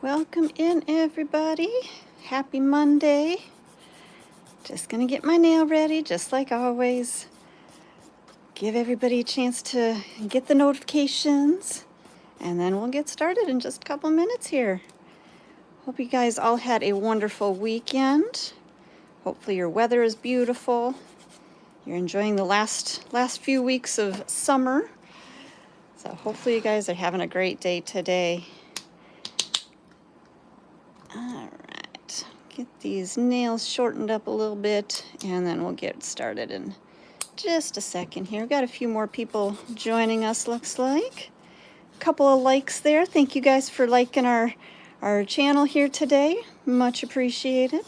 Welcome in, everybody. Happy Monday. Just gonna get my nail ready, just like always. Give everybody a chance to get the notifications, and then we'll get started in just a couple minutes here. Hope you guys all had a wonderful weekend. Hopefully your weather is beautiful. You're enjoying the last few weeks of summer. So hopefully you guys are having a great day today. All right, get these nails shortened up a little bit, and then we'll get started in just a second here. We've got a few more people joining us, looks like. A couple of likes there. Thank you guys for liking our channel here today. Much appreciated.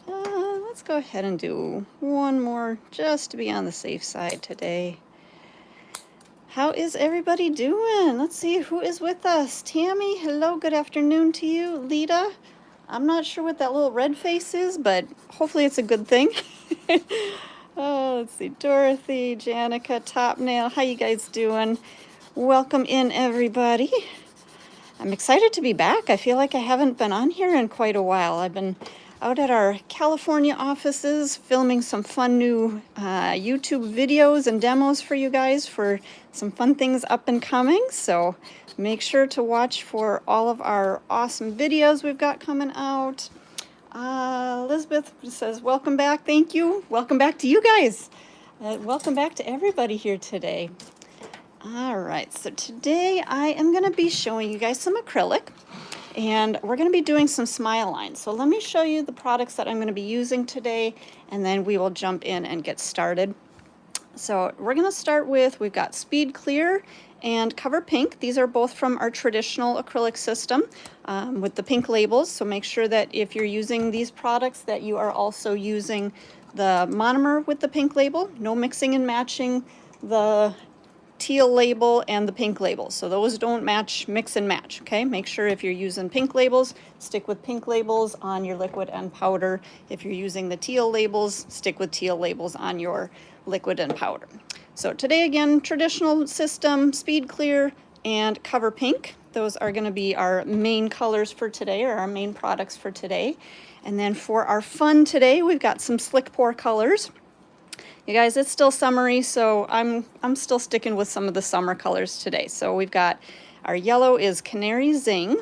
Let's go ahead and do one more just to be on the safe side today. How is everybody doing? Let's see who is with us. Tammy, hello, good afternoon to you. Lita, I'm not sure what that little red face is, but hopefully it's a good thing. Oh, let's see, Dorothy, Janica, Top Nail, how you guys doing? Welcome in, everybody. I'm excited to be back. I feel like I haven't been on here in quite a while. I've been out at our California offices filming some fun new YouTube videos and demos for you guys for some fun things up and coming. So make sure to watch for all of our awesome videos we've got coming out. Elizabeth says, welcome back. Thank you. Welcome back to you guys. Welcome back to everybody here today. All right, so today I am going to be showing you guys some acrylic. And we're going to be doing some smile lines. So let me show you the products that I'm going to be using today, and then we will jump in and get started. So we're going to start with, we've got Speed Clear and Cover Pink. These are both from our traditional acrylic system with the pink labels. So make sure that if you're using these products that you are also using the monomer with the pink label. No mixing and matching the teal label and the pink label. So those don't mix and match, okay? Make sure if you're using pink labels, stick with pink labels on your liquid and powder. If you're using the teal labels, stick with teal labels on your liquid and powder. So today, again, traditional system, Speed Clear and Cover Pink. Those are going to be our main colors for today, or our main products for today. And then for our fun today, we've got some Slick Pour colors. You guys, it's still summery, so I'm still sticking with some of the summer colors today. So we've got our yellow is Canary Zing.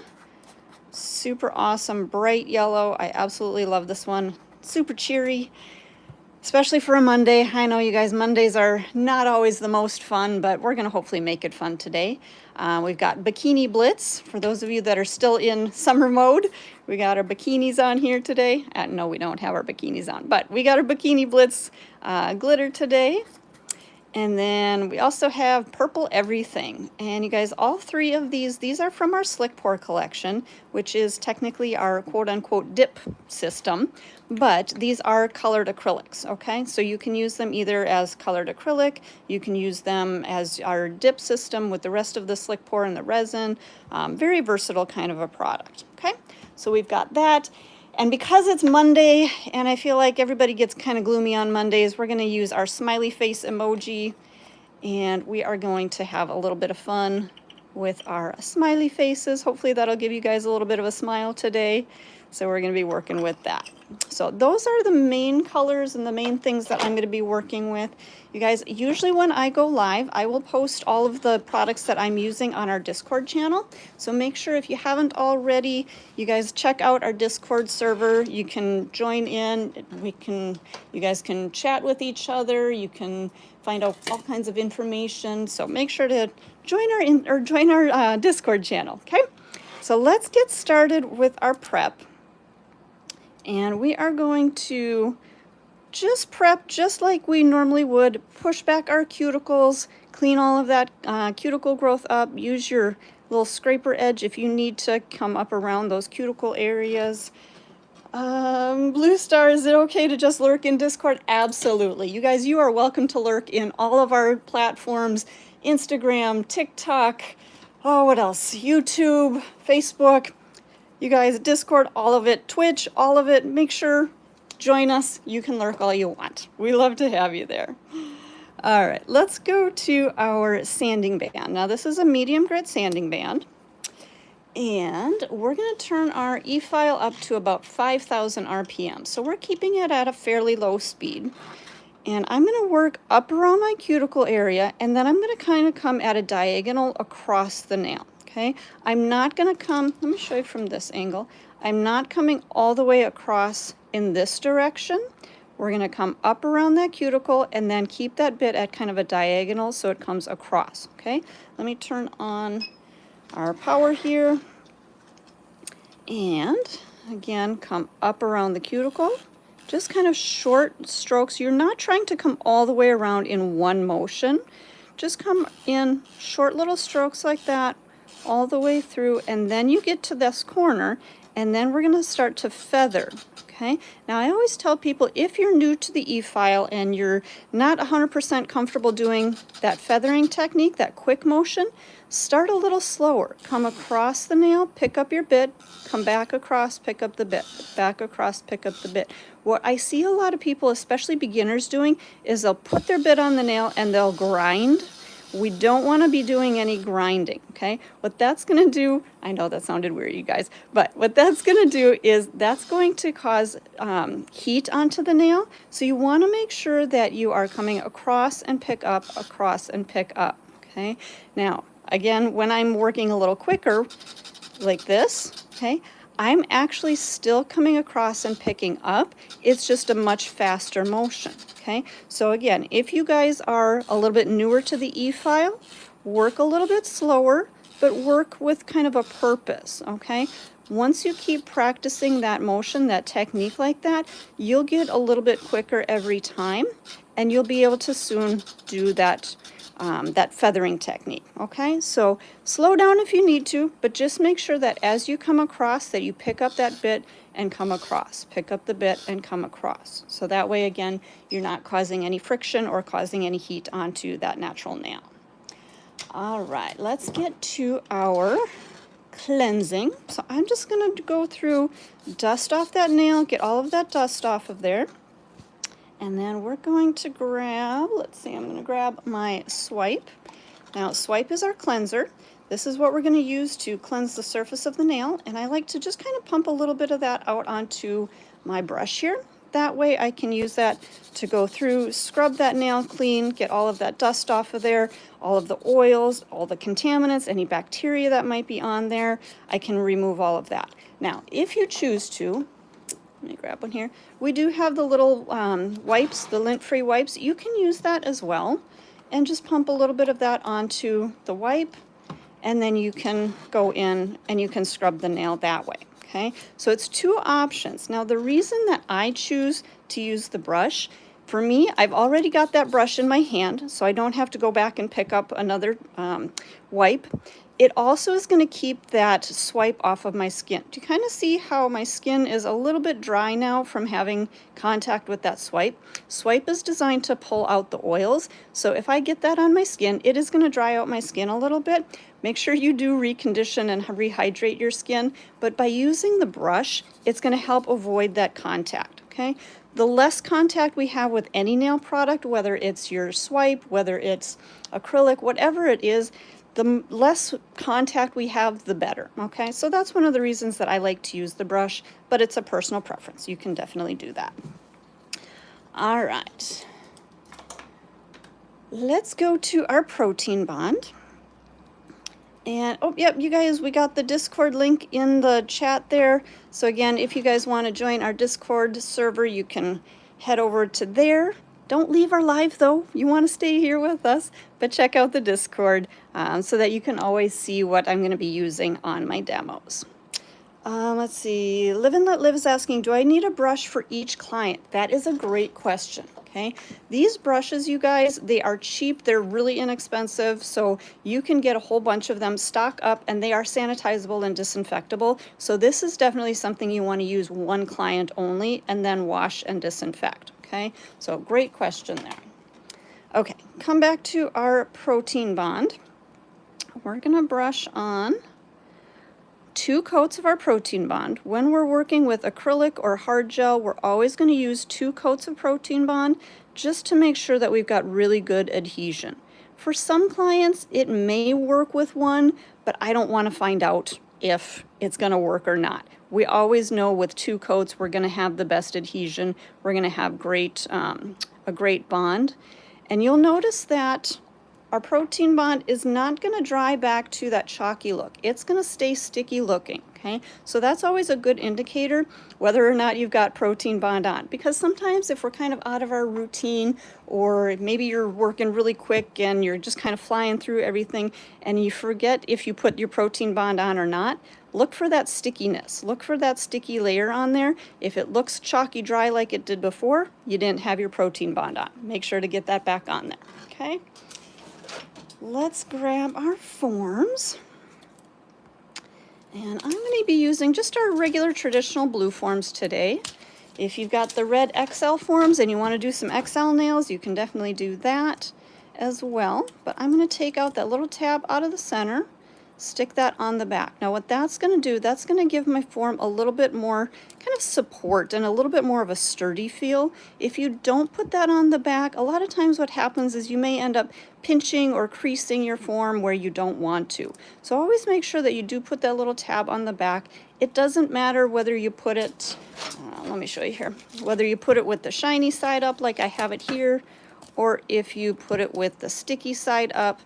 Super awesome, bright yellow. I absolutely love this one. Super cheery, especially for a Monday. I know you guys, Mondays are not always the most fun, but we're going to hopefully make it fun today. We've got Bikini Blitz. For those of you that are still in summer mode, we got our bikinis on here today. No, we don't have our bikinis on, but we got our Bikini Blitz glitter today. And then we also have Purple Everything. And you guys, all three of these are from our Slick Pour collection, which is technically our quote-unquote dip system. But these are colored acrylics, okay? So you can use them either as colored acrylic, you can use them as our dip system with the rest of the Slick Pour and the resin. Very versatile kind of a product, okay? So we've got that. And because it's Monday, and I feel like everybody gets kind of gloomy on Mondays, we're going to use our smiley face emoji, and we are going to have a little bit of fun with our smiley faces. Hopefully that'll give you guys a little bit of a smile today. So we're going to be working with that. So those are the main colors and the main things that I'm going to be working with. You guys, usually when I go live, I will post all of the products that I'm using on our Discord channel. So make sure if you haven't already, you guys check out our Discord server. You can join in. You guys can chat with each other. You can find out all kinds of information. So make sure to join our Discord channel, okay? So let's get started with our prep. And we are going to just prep just like we normally would. Push back our cuticles, clean all of that cuticle growth up. Use your little scraper edge if you need to come up around those cuticle areas. Blue Star, is it okay to just lurk in Discord? Absolutely. You guys, you are welcome to lurk in all of our platforms. Instagram, TikTok, oh, what else? YouTube, Facebook. You guys, Discord, all of it, Twitch, all of it. Make sure, join us. You can lurk all you want. We love to have you there. All right, let's go to our sanding band. Now, this is a medium grit sanding band. And we're going to turn our e-file up to about 5,000 RPM. So we're keeping it at a fairly low speed. And I'm going to work up around my cuticle area, and then I'm going to kind of come at a diagonal across the nail, okay? I'm not going to come, let me show you from this angle. I'm not coming all the way across in this direction. We're going to come up around that cuticle and then keep that bit at kind of a diagonal so it comes across, okay? Let me turn on our power here. And again, come up around the cuticle. Just kind of short strokes. You're not trying to come all the way around in one motion. Just come in short little strokes like that all the way through, and then you get to this corner, and then we're going to start to feather. Okay, now I always tell people, if you're new to the e-file and you're not 100% comfortable doing that feathering technique, that quick motion, start a little slower. Come across the nail, pick up your bit, come back across, pick up the bit, back across, pick up the bit. What I see a lot of people, especially beginners, doing is they'll put their bit on the nail and they'll grind. We don't want to be doing any grinding, okay? What that's going to do, I know that sounded weird, you guys, but what that's going to do is that's going to cause heat onto the nail. So you want to make sure that you are coming across and pick up, across and pick up, okay? Now, again, when I'm working a little quicker, like this, okay, I'm actually still coming across and picking up. It's just a much faster motion, okay? So again, if you guys are a little bit newer to the e-file, work a little bit slower, but work with kind of a purpose, okay? Once you keep practicing that motion, that technique like that, you'll get a little bit quicker every time, and you'll be able to soon do that that feathering technique, okay? So slow down if you need to, but just make sure that as you come across that you pick up that bit and come across, pick up the bit and come across. So that way, again, you're not causing any friction or causing any heat onto that natural nail. All right, let's get to our cleansing. So I'm just gonna go through, dust off that nail, get all of that dust off of there. And then we're going to grab, let's see, I'm going to grab my swipe. Now, swipe is our cleanser. This is what we're going to use to cleanse the surface of the nail. And I like to just kind of pump a little bit of that out onto my brush here. That way I can use that to go through, scrub that nail clean, get all of that dust off of there, all of the oils, all the contaminants, any bacteria that might be on there. I can remove all of that. Now, if you choose to, let me grab one here. We do have the little wipes, the lint-free wipes. You can use that as well and just pump a little bit of that onto the wipe, and then you can go in and you can scrub the nail that way, okay? So it's two options. Now, the reason that I choose to use the brush, for me, I've already got that brush in my hand, so I don't have to go back and pick up another wipe. It also is going to keep that swipe off of my skin. Do you kind of see how my skin is a little bit dry now from having contact with that swipe? Swipe is designed to pull out the oils. So if I get that on my skin, it is going to dry out my skin a little bit. Make sure you do recondition and rehydrate your skin. But by using the brush, it's going to help avoid that contact, okay? The less contact we have with any nail product, whether it's your swipe, whether it's acrylic, whatever it is, the less contact we have, the better, okay? So that's one of the reasons that I like to use the brush, but it's a personal preference. You can definitely do that. All right. Let's go to our protein bond. And, oh, yep, you guys, we got the Discord link in the chat there. So again, if you guys want to join our Discord server, you can head over to there. Don't leave our live, though. You want to stay here with us, but check out the Discord so that you can always see what I'm going to be using on my demos. Let's see. Live and Let Live is asking, do I need a brush for each client? That is a great question, okay? These brushes, you guys, they are cheap. They're really inexpensive, so you can get a whole bunch of them, stock up, and they are sanitizable and disinfectable. So this is definitely something you want to use one client only and then wash and disinfect. Okay, so great question there. Okay, come back to our protein bond. We're going to brush on 2 coats of our protein bond. When we're working with acrylic or hard gel, we're always going to use 2 coats of protein bond just to make sure that we've got really good adhesion. For some clients, it may work with 1, but I don't want to find out if it's going to work or not. We always know with 2 coats we're going to have the best adhesion. We're going to have a great bond. And you'll notice that our protein bond is not going to dry back to that chalky look. It's going to stay sticky looking, okay? So that's always a good indicator whether or not you've got protein bond on, because sometimes if we're kind of out of our routine, or maybe you're working really quick and you're just kind of flying through everything and you forget if you put your protein bond on or not, look for that stickiness. Look for that sticky layer on there. If it looks chalky dry like it did before, you didn't have your protein bond on. Make sure to get that back on there, okay? Let's grab our forms. And I'm going to be using just our regular traditional blue forms today. If you've got the red XL forms and you want to do some XL nails, you can definitely do that as well. But I'm going to take out that little tab out of the center, stick that on the back. Now what that's going to do, that's going to give my form a little bit more kind of support and a little bit more of a sturdy feel. If you don't put that on the back, a lot of times what happens is you may end up pinching or creasing your form where you don't want to. So always make sure that you do put that little tab on the back. It doesn't matter whether you put it, let me show you here, whether you put it with the shiny side up like I have it here, or if you put it with the sticky side up.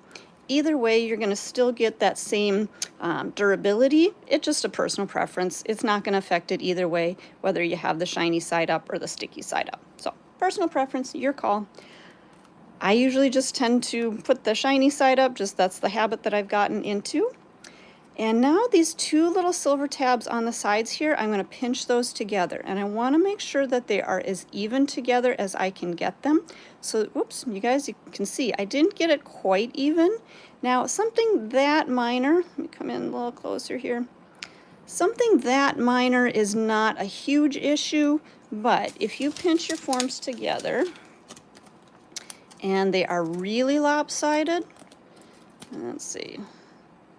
Either way, you're going to still get that same durability. It's just a personal preference. It's not going to affect it either way, whether you have the shiny side up or the sticky side up. So personal preference, your call. I usually just tend to put the shiny side up, just that's the habit that I've gotten into. And now these 2 little silver tabs on the sides here, I'm going to pinch those together. And I want to make sure that they are as even together as I can get them. So, oops, you guys, you can see I didn't get it quite even. Now, something that minor, let me come in a little closer here. Something that minor is not a huge issue, but if you pinch your forms together and they are really lopsided, let's see.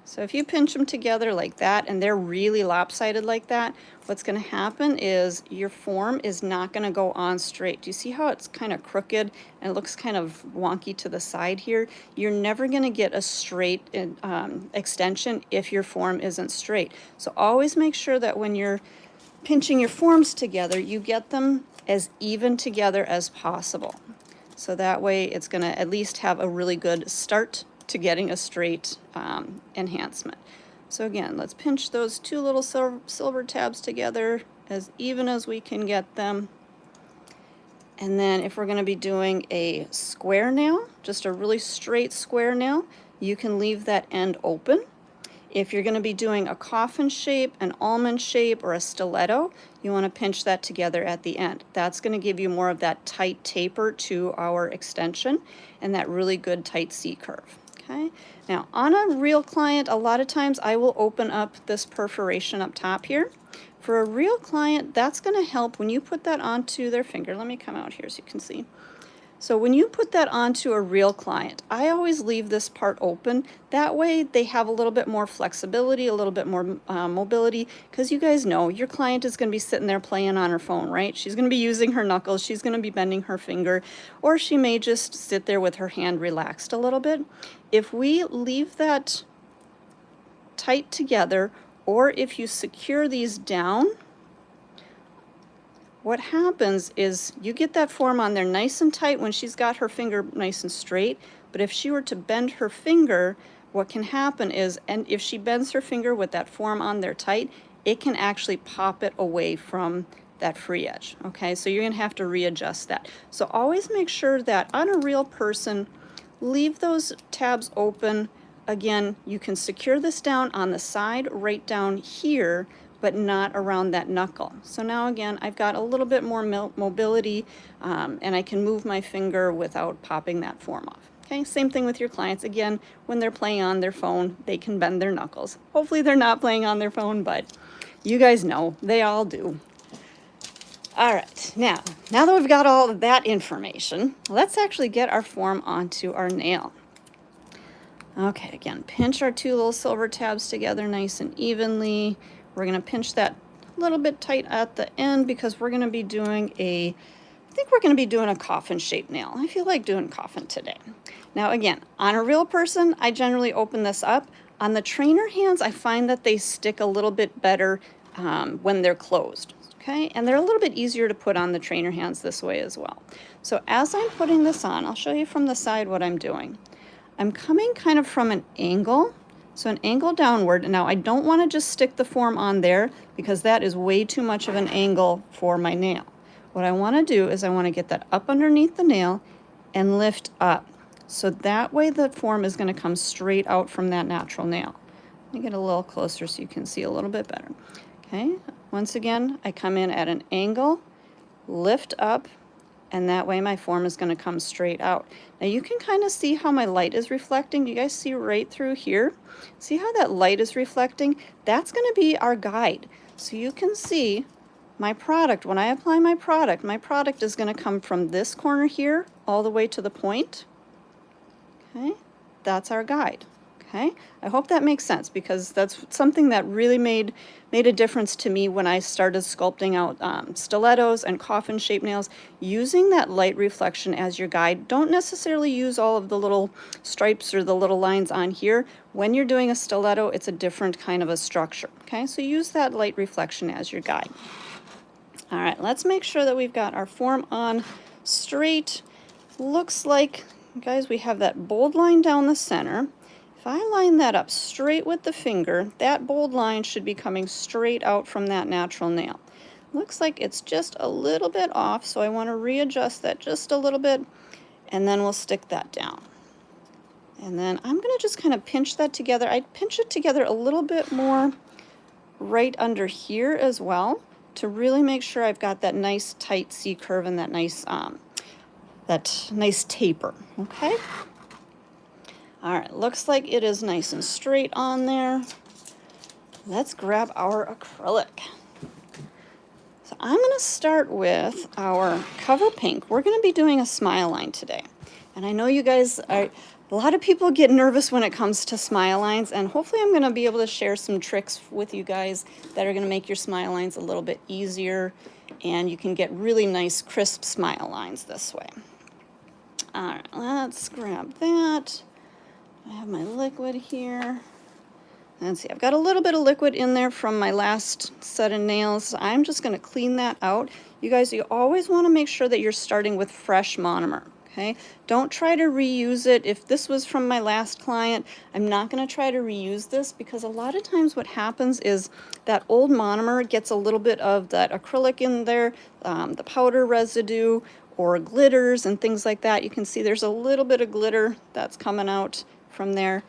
So if you pinch them together like that and they're really lopsided like that, what's going to happen is your form is not going to go on straight. Do you see how it's kind of crooked and it looks kind of wonky to the side here? You're never going to get a straight extension if your form isn't straight. So always make sure that when you're pinching your forms together, you get them as even together as possible. So that way it's going to at least have a really good start to getting a straight enhancement. So again, let's pinch those 2 little silver tabs together as even as we can get them. And then if we're going to be doing a square nail, just a really straight square nail, you can leave that end open. If you're going to be doing a coffin shape, an almond shape, or a stiletto, you want to pinch that together at the end. That's going to give you more of that tight taper to our extension and that really good tight C curve. Okay. Now on a real client, a lot of times I will open up this perforation up top here. For a real client, that's going to help when you put that onto their finger. Let me come out here so you can see. So when you put that onto a real client, I always leave this part open. That way they have a little bit more flexibility, a little bit more mobility, because you guys know your client is going to be sitting there playing on her phone, right? She's going to be using her knuckles, she's going to be bending her finger, or she may just sit there with her hand relaxed a little bit. If we leave that tight together, or if you secure these down, what happens is you get that form on there nice and tight when she's got her finger nice and straight, but if she were to bend her finger, what can happen is, and if she bends her finger with that form on there tight, it can actually pop it away from that free edge, okay? So you're gonna have to readjust that. So always make sure that on a real person, leave those tabs open. Again, you can secure this down on the side, right down here, but not around that knuckle. So now again, I've got a little bit more mobility and I can move my finger without popping that form off. Okay, same thing with your clients. Again, when they're playing on their phone, they can bend their knuckles. Hopefully they're not playing on their phone, but you guys know, they all do. All right, now that we've got all of that information, let's actually get our form onto our nail. Okay, again, pinch our 2 little silver tabs together nice and evenly. We're going to pinch that a little bit tight at the end because we're going to be doing I think we're going to be doing a coffin shaped nail. I feel like doing coffin today. Now again, on a real person, I generally open this up. On the trainer hands, I find that they stick a little bit better when they're closed, okay? And they're a little bit easier to put on the trainer hands this way as well. So as I'm putting this on, I'll show you from the side what I'm doing. I'm coming kind of from an angle, so an angle downward. Now I don't want to just stick the form on there because that is way too much of an angle for my nail. What I want to do is I want to get that up underneath the nail and lift up. So that way the form is going to come straight out from that natural nail. Let me get a little closer so you can see a little bit better. Okay, once again, I come in at an angle, lift up, and that way my form is going to come straight out. Now you can kind of see how my light is reflecting. Do you guys see right through here? See how that light is reflecting? That's going to be our guide. So you can see my product. When I apply my product is going to come from this corner here all the way to the point. Okay, that's our guide. Okay, I hope that makes sense because that's something that really made a difference to me when I started sculpting out stilettos and coffin shaped nails. Using that light reflection as your guide. Don't necessarily use all of the little stripes or the little lines on here. When you're doing a stiletto, it's a different kind of a structure. Okay, so use that light reflection as your guide. All right, let's make sure that we've got our form on straight. Looks like, guys, we have that bold line down the center. If I line that up straight with the finger, that bold line should be coming straight out from that natural nail. Looks like it's just a little bit off, so I want to readjust that just a little bit, and then we'll stick that down. And then I'm going to just kind of pinch that together. I pinch it together a little bit more right under here as well to really make sure I've got that nice tight C curve and that nice taper, okay? All right, looks like it is nice and straight on there. Let's grab our acrylic. So I'm gonna start with our cover pink. We're gonna be doing a smile line today. And I know you guys are, a lot of people get nervous when it comes to smile lines, and hopefully I'm gonna be able to share some tricks with you guys that are gonna make your smile lines a little bit easier, and you can get really nice, crisp smile lines this way. All right, let's grab that. I have my liquid here. Let's see, I've got a little bit of liquid in there from my last set of nails. I'm just gonna clean that out. You guys, you always wanna make sure that you're starting with fresh monomer, okay? Don't try to reuse it. If this was from my last client, I'm not gonna try to reuse this because a lot of times what happens is that old monomer gets a little bit of that acrylic in there, the powder residue, or glitters and things like that. You can see there's a little bit of glitter that's coming out from there.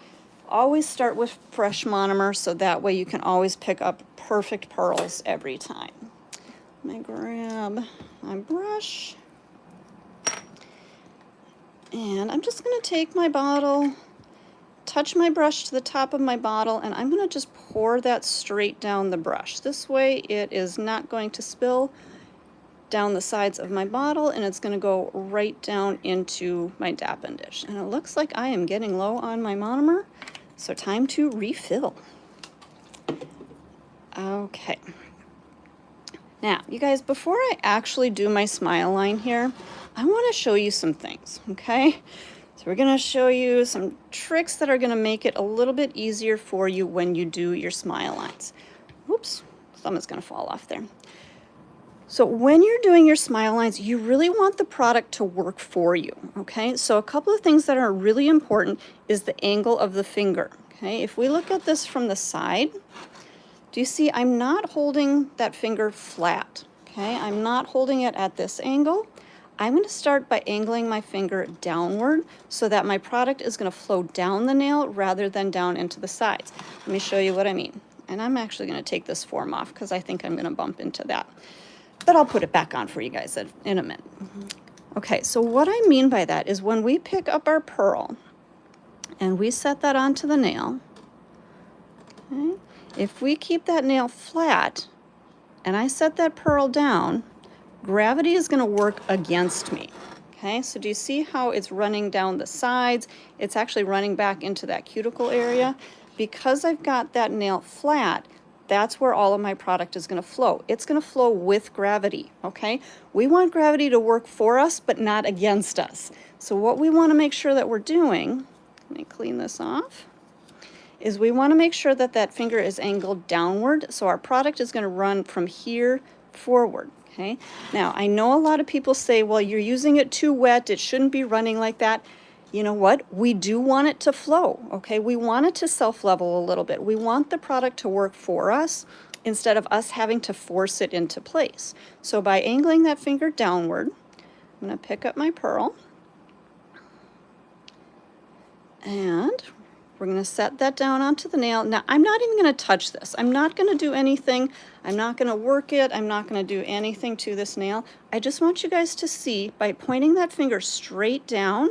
Always start with fresh monomer so that way you can always pick up perfect pearls every time. Let me grab my brush. And I'm just gonna take my bottle, touch my brush to the top of my bottle, and I'm gonna just pour that straight down the brush. This way it is not going to spill down the sides of my bottle, and it's going to go right down into my Dappen dish. And it looks like I am getting low on my monomer, so time to refill. Okay. Now, you guys, before I actually do my smile line here, I want to show you some things, okay? So we're going to show you some tricks that are going to make it a little bit easier for you when you do your smile lines. Oops, thumb is going to fall off there. So when you're doing your smile lines, you really want the product to work for you, okay? So a couple of things that are really important is the angle of the finger, okay? If we look at this from the side, do you see I'm not holding that finger flat, okay? I'm not holding it at this angle. I'm going to start by angling my finger downward so that my product is going to flow down the nail rather than down into the sides. Let me show you what I mean. And I'm actually going to take this form off because I think I'm going to bump into that. But I'll put it back on for you guys in a minute. Okay, so what I mean by that is when we pick up our pearl and we set that onto the nail, okay, if we keep that nail flat and I set that pearl down, gravity is going to work against me. Okay, so do you see how it's running down the sides? It's actually running back into that cuticle area. Because I've got that nail flat, that's where all of my product is going to flow. It's going to flow with gravity, okay? We want gravity to work for us, but not against us. So what we want to make sure that we're doing, let me clean this off, is we want to make sure that that finger is angled downward, so our product is going to run from here forward. Okay, now I know a lot of people say, well, you're using it too wet, it shouldn't be running like that. You know what? We do want it to flow, okay? We want it to self-level a little bit. We want the product to work for us instead of us having to force it into place. So by angling that finger downward, I'm going to pick up my pearl, and we're going to set that down onto the nail. Now, I'm not even going to touch this. I'm not going to do anything. I'm not going to work it. I'm not going to do anything to this nail. I just want you guys to see, by pointing that finger straight down,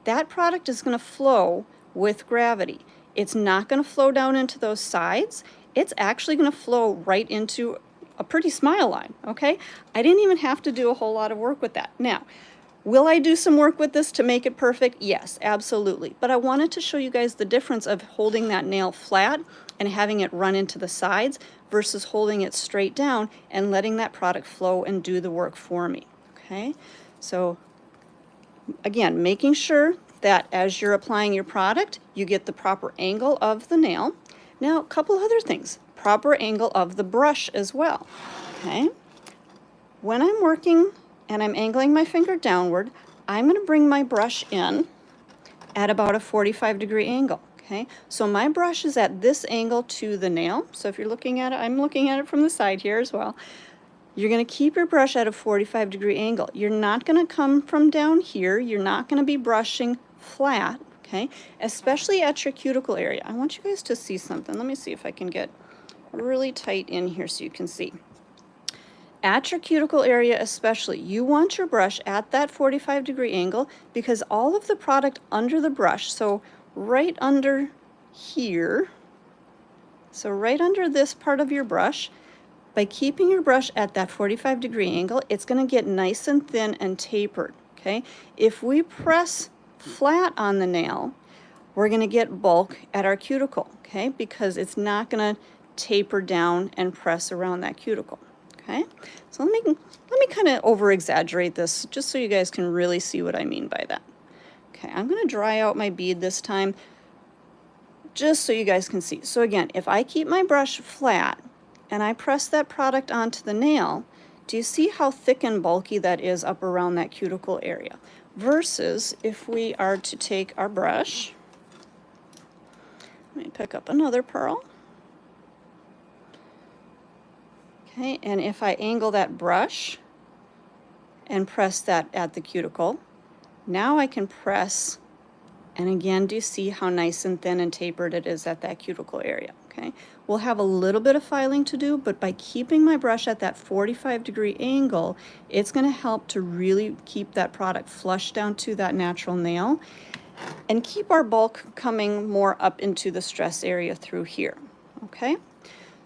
that product is going to flow with gravity. It's not going to flow down into those sides. It's actually going to flow right into a pretty smile line, okay? I didn't even have to do a whole lot of work with that. Now, will I do some work with this to make it perfect? Yes, absolutely. But I wanted to show you guys the difference of holding that nail flat and having it run into the sides versus holding it straight down and letting that product flow and do the work for me, okay? So again, making sure that as you're applying your product, you get the proper angle of the nail. Now, a couple other things. Proper angle of the brush as well, okay? When I'm working and I'm angling my finger downward, I'm going to bring my brush in at about a 45-degree angle, okay? So my brush is at this angle to the nail. So if you're looking at it, I'm looking at it from the side here as well. You're going to keep your brush at a 45-degree angle. You're not going to come from down here. You're not going to be brushing flat, okay? Especially at your cuticle area. I want you guys to see something. Let me see if I can get really tight in here so you can see. At your cuticle area especially, you want your brush at that 45-degree angle because all of the product under the brush, so right under here, so right under this part of your brush, by keeping your brush at that 45-degree angle, it's going to get nice and thin and tapered, okay? If we press flat on the nail, we're going to get bulk at our cuticle, okay? Because it's not going to taper down and press around that cuticle, okay? So let me kind of over-exaggerate this just so you guys can really see what I mean by that. Okay, I'm going to dry out my bead this time just so you guys can see. So again, if I keep my brush flat, and I press that product onto the nail, do you see how thick and bulky that is up around that cuticle area? Versus if we are to take our brush, let me pick up another pearl. Okay, and if I angle that brush and press that at the cuticle, now I can press, and again, do you see how nice and thin and tapered it is at that cuticle area? Okay, we'll have a little bit of filing to do, but by keeping my brush at that 45-degree angle, it's going to help to really keep that product flush down to that natural nail and keep our bulk coming more up into the stress area through here. Okay,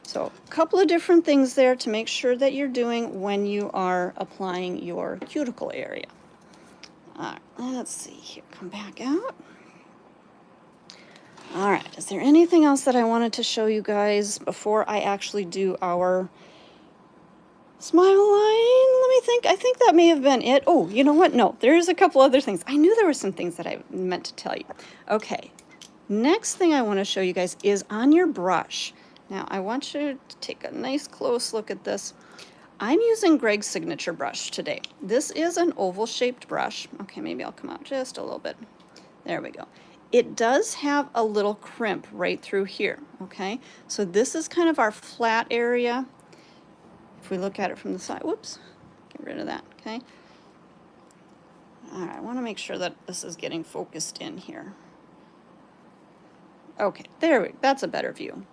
so a couple of different things there to make sure that you're doing when you are applying your cuticle area. All right, let's see here, come back out. All right, is there anything else that I wanted to show you guys before I actually do our smile line? Let me think. I think that may have been it. Oh, you know what? No, there's a couple other things. I knew there were some things that I meant to tell you. Okay, next thing I want to show you guys is on your brush. Now, I want you to take a nice close look at this. I'm using Greg's Signature brush today. This is an oval-shaped brush. Okay, maybe I'll come out just a little bit. There we go. It does have a little crimp right through here, okay? So this is kind of our flat area. If we look at it from the side, whoops, get rid of that, okay? All right, I want to make sure that this is getting focused in here. Okay, there we go. That's a better view.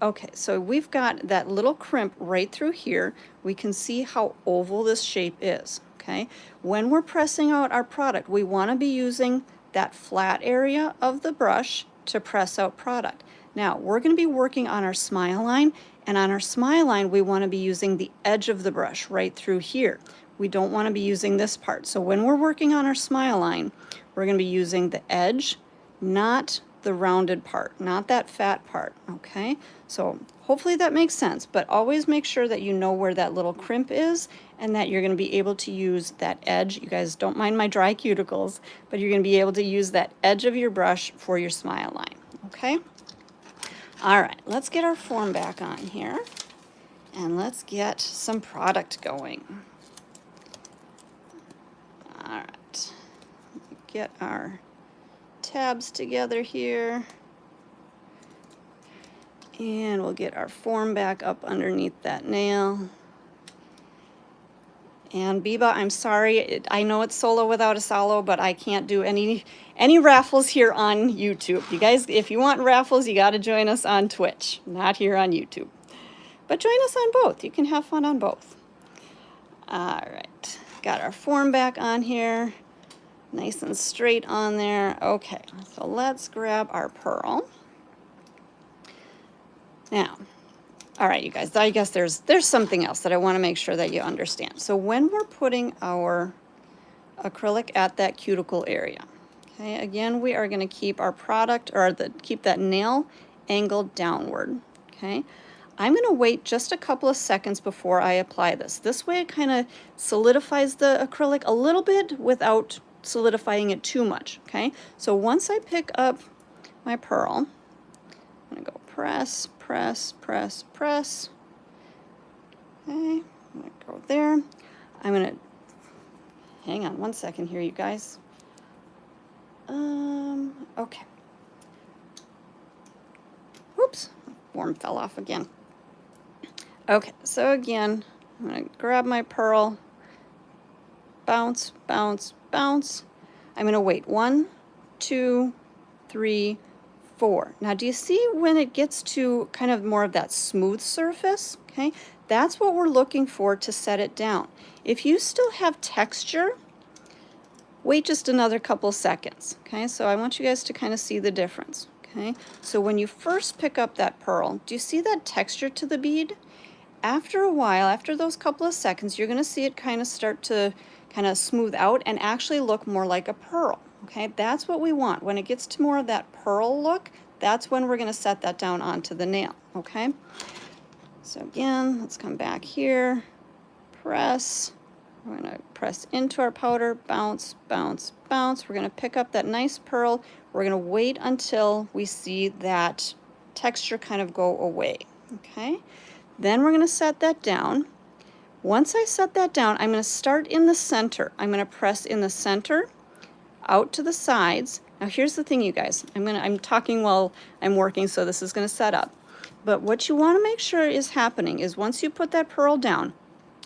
Okay, so we've got that little crimp right through here. We can see how oval this shape is, okay? When we're pressing out our product, we want to be using that flat area of the brush to press out product. Now, we're going to be working on our smile line, and on our smile line, we want to be using the edge of the brush right through here. We don't want to be using this part. So when we're working on our smile line, we're going to be using the edge, not the rounded part, not that fat part, okay? So hopefully that makes sense, but always make sure that you know where that little crimp is and that you're going to be able to use that edge. You guys don't mind my dry cuticles, but you're going to be able to use that edge of your brush for your smile line, okay? All right, let's get our form back on here and let's get some product going. All right, get our tabs together here. And we'll get our form back up underneath that nail. And Biba, I'm sorry, I know it's solo without a solo, but I can't do any raffles here on YouTube. You guys, if you want raffles, you got to join us on Twitch, not here on YouTube. But join us on both. You can have fun on both. All right, got our form back on here, nice and straight on there. Okay, so let's grab our pearl. Now, all right, you guys, I guess there's something else that I want to make sure that you understand. So when we're putting our acrylic at that cuticle area, okay, again, we are going to keep our product, or keep that nail angled downward, okay? I'm going to wait just a couple of seconds before I apply this. This way it kind of solidifies the acrylic a little bit without solidifying it too much, okay? So once I pick up my pearl, I'm going to go press, press, press, press. Okay, I'm going to go there. I'm going to, hang on one second here, you guys. Okay. Oops, form fell off again. Okay, so again, I'm going to grab my pearl, bounce, bounce, bounce. I'm going to wait 1, 2, 3, 4. Now, do you see when it gets to kind of more of that smooth surface? Okay, that's what we're looking for to set it down. If you still have texture, wait just another couple seconds. Okay, so I want you guys to kind of see the difference. Okay, so when you first pick up that pearl, do you see that texture to the bead? After a while, after those couple of seconds, you're going to see it kind of start to kind of smooth out and actually look more like a pearl. Okay, that's what we want. When it gets to more of that pearl look, that's when we're going to set that down onto the nail. Okay, so again, let's come back here, press. We're going to press into our powder, bounce, bounce, bounce. We're going to pick up that nice pearl. We're going to wait until we see that texture kind of go away. Okay, then we're going to set that down. Once I set that down, I'm going to start in the center. I'm going to press in the center, out to the sides. Now here's the thing, you guys. I'm talking while I'm working, so this is going to set up. But what you want to make sure is happening is once you put that pearl down,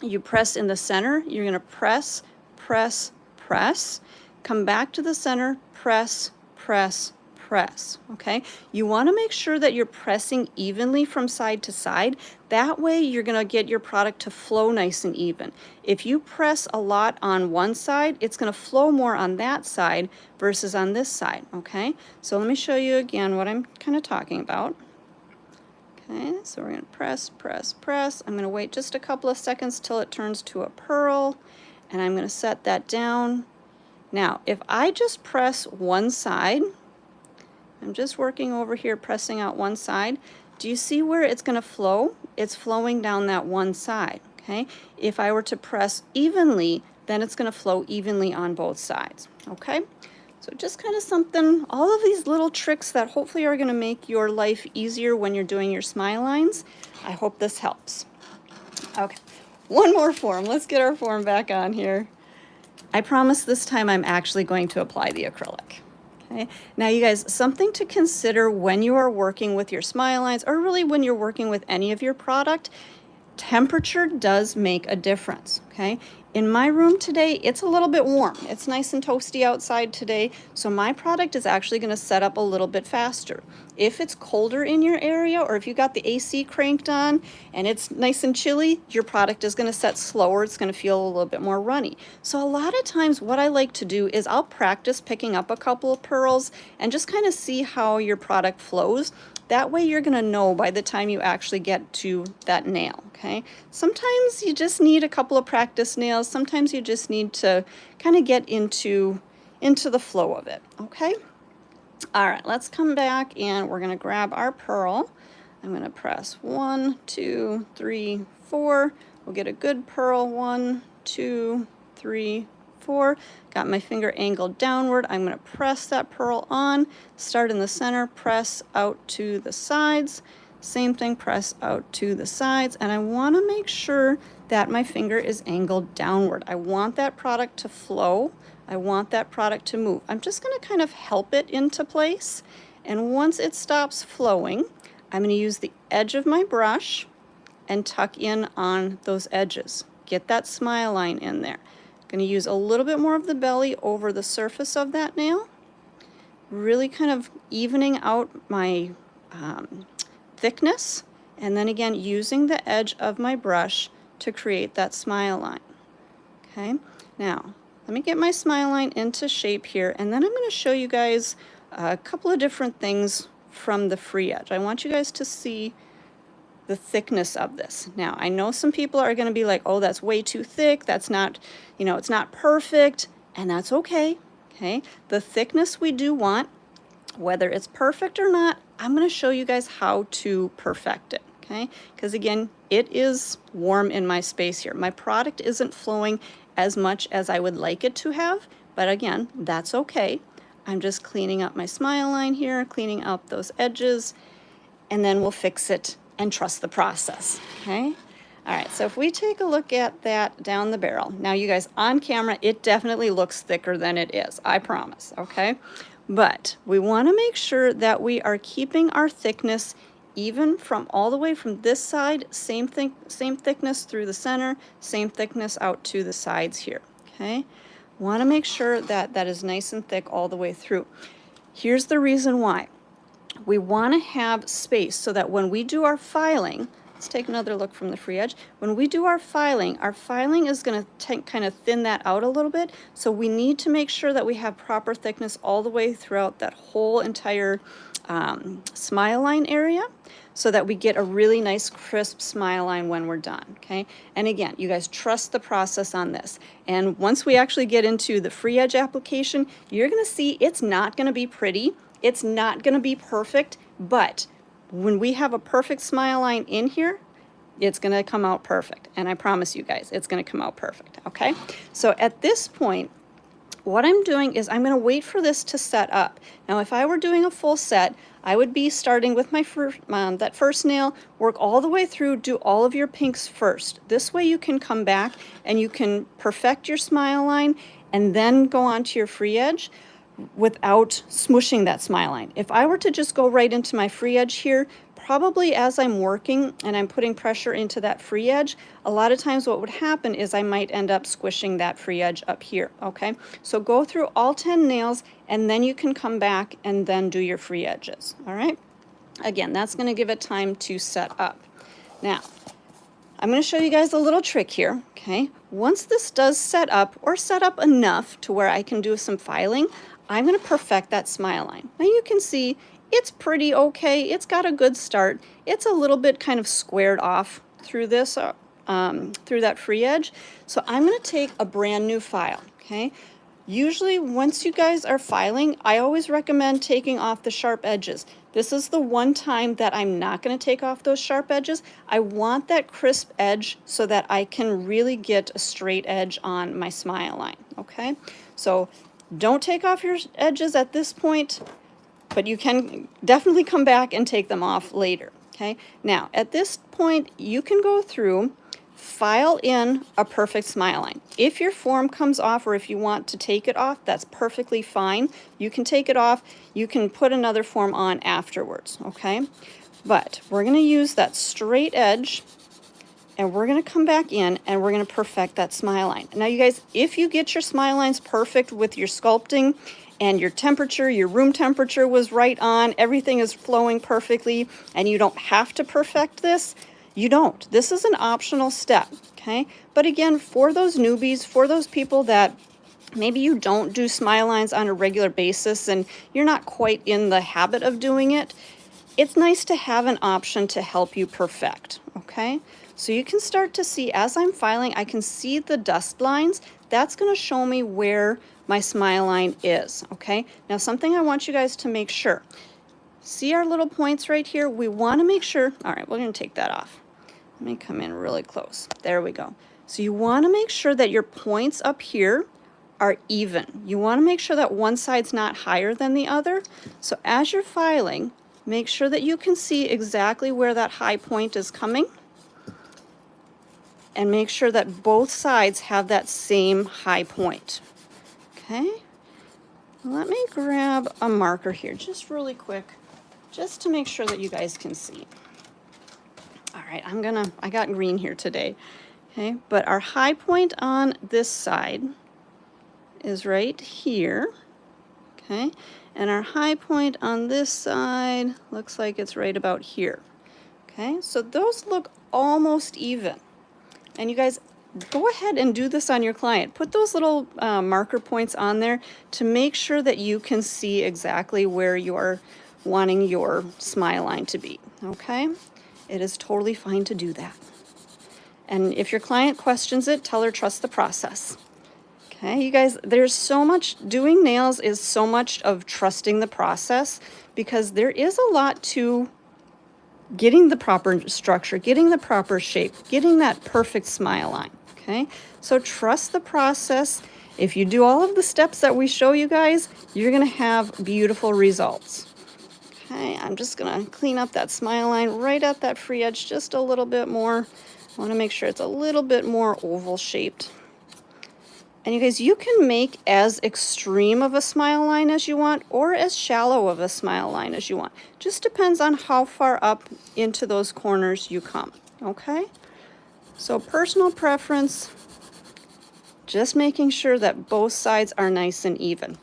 you press in the center. You're going to press, press, press. Come back to the center, press, press, press. Okay? You want to make sure that you're pressing evenly from side to side. That way you're going to get your product to flow nice and even. If you press a lot on one side, it's going to flow more on that side versus on this side. Okay? So let me show you again what I'm kind of talking about. Okay, so we're going to press, press, press. I'm going to wait just a couple of seconds till it turns to a pearl, and I'm going to set that down. Now, if I just press one side, I'm just working over here, pressing out one side. Do you see where it's going to flow? It's flowing down that one side, okay? If I were to press evenly, then it's going to flow evenly on both sides, okay? So just kind of something, all of these little tricks that hopefully are going to make your life easier when you're doing your smile lines. I hope this helps. Okay, one more form. Let's get our form back on here. I promise this time I'm actually going to apply the acrylic. Okay. Now you guys, something to consider when you are working with your smile lines, or really when you're working with any of your product, temperature does make a difference, okay? In my room today, it's a little bit warm. It's nice and toasty outside today, so my product is actually going to set up a little bit faster. If it's colder in your area, or if you got the AC cranked on and it's nice and chilly, your product is going to set slower. It's going to feel a little bit more runny. So a lot of times what I like to do is I'll practice picking up a couple of pearls and just kind of see how your product flows. That way you're going to know by the time you actually get to that nail, okay? Sometimes you just need a couple of practice nails. Sometimes you just need to kind of get into the flow of it, okay? All right, let's come back and we're going to grab our pearl. I'm going to press 1, 2, 3, 4. We'll get a good pearl. 1, 2, 3, before. Got my finger angled downward. I'm going to press that pearl on, start in the center, press out to the sides. Same thing, press out to the sides. And I want to make sure that my finger is angled downward. I want that product to flow. I want that product to move. I'm just going to kind of help it into place. And once it stops flowing, I'm going to use the edge of my brush and tuck in on those edges. Get that smile line in there. I'm going to use a little bit more of the belly over the surface of that nail, really kind of evening out my thickness, and then again using the edge of my brush to create that smile line. Okay, now let me get my smile line into shape here, and then I'm going to show you guys a couple of different things from the free edge. I want you guys to see the thickness of this. Now, I know some people are going to be like, oh, that's way too thick. That's not, you know, it's not perfect, and that's okay. Okay, the thickness we do want, whether it's perfect or not, I'm going to show you guys how to perfect it. Okay, because again, it is warm in my space here. My product isn't flowing as much as I would like it to have, but again, that's okay. I'm just cleaning up my smile line here, cleaning up those edges, and then we'll fix it and trust the process. Okay. All right, so if we take a look at that down the barrel. Now you guys, on camera, it definitely looks thicker than it is, I promise, okay? But we want to make sure that we are keeping our thickness even from all the way from this side, same thickness through the center, same thickness out to the sides here, okay? Want to make sure that that is nice and thick all the way through. Here's the reason why. We want to have space so that when we do our filing, let's take another look from the free edge. When we do our filing is going to kind of thin that out a little bit. So we need to make sure that we have proper thickness all the way throughout that whole entire smile line area, so that we get a really nice crisp smile line when we're done, okay? And again, you guys trust the process on this. And once we actually get into the free edge application, you're going to see it's not going to be pretty. It's not going to be perfect, but when we have a perfect smile line in here, it's going to come out perfect. And I promise you guys, it's going to come out perfect, okay? So at this point, what I'm doing is I'm going to wait for this to set up. Now, if I were doing a full set, I would be starting with my that first nail, work all the way through, do all of your pinks first. This way you can come back and you can perfect your smile line and then go on to your free edge without smushing that smile line. If I were to just go right into my free edge here, probably as I'm working and I'm putting pressure into that free edge, a lot of times what would happen is I might end up squishing that free edge up here, okay? So go through all 10 nails and then you can come back and then do your free edges, all right? Again, that's going to give it time to set up. Now, I'm going to show you guys a little trick here, okay? Once this does set up, or set up enough to where I can do some filing, I'm going to perfect that smile line. Now you can see it's pretty okay. It's got a good start. It's a little bit kind of squared off through this, through that free edge. So I'm going to take a brand new file, okay? Usually once you guys are filing, I always recommend taking off the sharp edges. This is the one time that I'm not going to take off those sharp edges. I want that crisp edge so that I can really get a straight edge on my smile line, okay? So don't take off your edges at this point, but you can definitely come back and take them off later, okay? Now, at this point, you can go through, file in a perfect smile line. If your form comes off or if you want to take it off, that's perfectly fine. You can take it off. You can put another form on afterwards, okay? But we're going to use that straight edge, and we're going to come back in and we're going to perfect that smile line. Now, you guys, if you get your smile lines perfect with your sculpting and your temperature, your room temperature was right on, everything is flowing perfectly, and you don't have to perfect this, you don't. This is an optional step, okay? But again, for those newbies, for those people that maybe you don't do smile lines on a regular basis and you're not quite in the habit of doing it, it's nice to have an option to help you perfect, okay? So you can start to see, as I'm filing, I can see the dust lines. That's going to show me where my smile line is, okay? Now, something I want you guys to make sure. See our little points right here? We want to make sure, all right, we're going to take that off. Let me come in really close. There we go. So you want to make sure that your points up here are even. You want to make sure that one side's not higher than the other. So as you're filing, make sure that you can see exactly where that high point is coming, and make sure that both sides have that same high point. Okay? Let me grab a marker here just really quick, just to make sure that you guys can see. All right, I got green here today. Okay, but our high point on this side is right here. Okay, and our high point on this side looks like it's right about here. Okay, so those look almost even. And you guys, go ahead and do this on your client. Put those little marker points on there to make sure that you can see exactly where you're wanting your smile line to be. Okay, it is totally fine to do that. And if your client questions it, tell her trust the process. Okay, you guys, there's so much, doing nails is so much of trusting the process, because there is a lot to getting the proper structure, getting the proper shape, getting that perfect smile line. Okay, so trust the process. If you do all of the steps that we show you guys, you're gonna have beautiful results. Okay, I'm just gonna clean up that smile line right at that free edge just a little bit more. I wanna make sure it's a little bit more oval shaped. And you guys, you can make as extreme of a smile line as you want, or as shallow of a smile line as you want. Just depends on how far up into those corners you come, okay? So personal preference, just making sure that both sides are nice and even.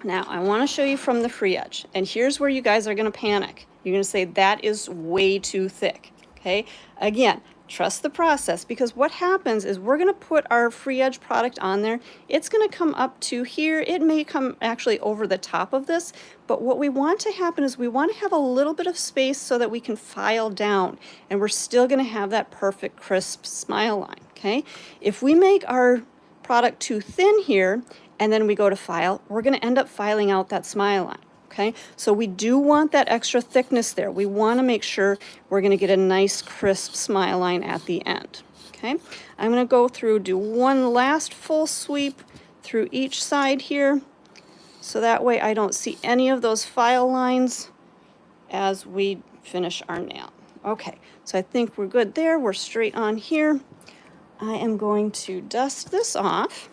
Now, I want to show you from the free edge, and here's where you guys are going to panic. You're going to say, that is way too thick, okay? Again, trust the process, because what happens is we're going to put our free edge product on there. It's going to come up to here. It may come actually over the top of this, but what we want to happen is we want to have a little bit of space so that we can file down, and we're still going to have that perfect crisp smile line, okay? If we make our product too thin here and then we go to file, we're going to end up filing out that smile line. Okay, so we do want that extra thickness there. We want to make sure we're going to get a nice crisp smile line at the end. Okay, I'm going to go through, do one last full sweep through each side here, so that way I don't see any of those file lines as we finish our nail. Okay, so I think we're good there. We're straight on here. I am going to dust this off.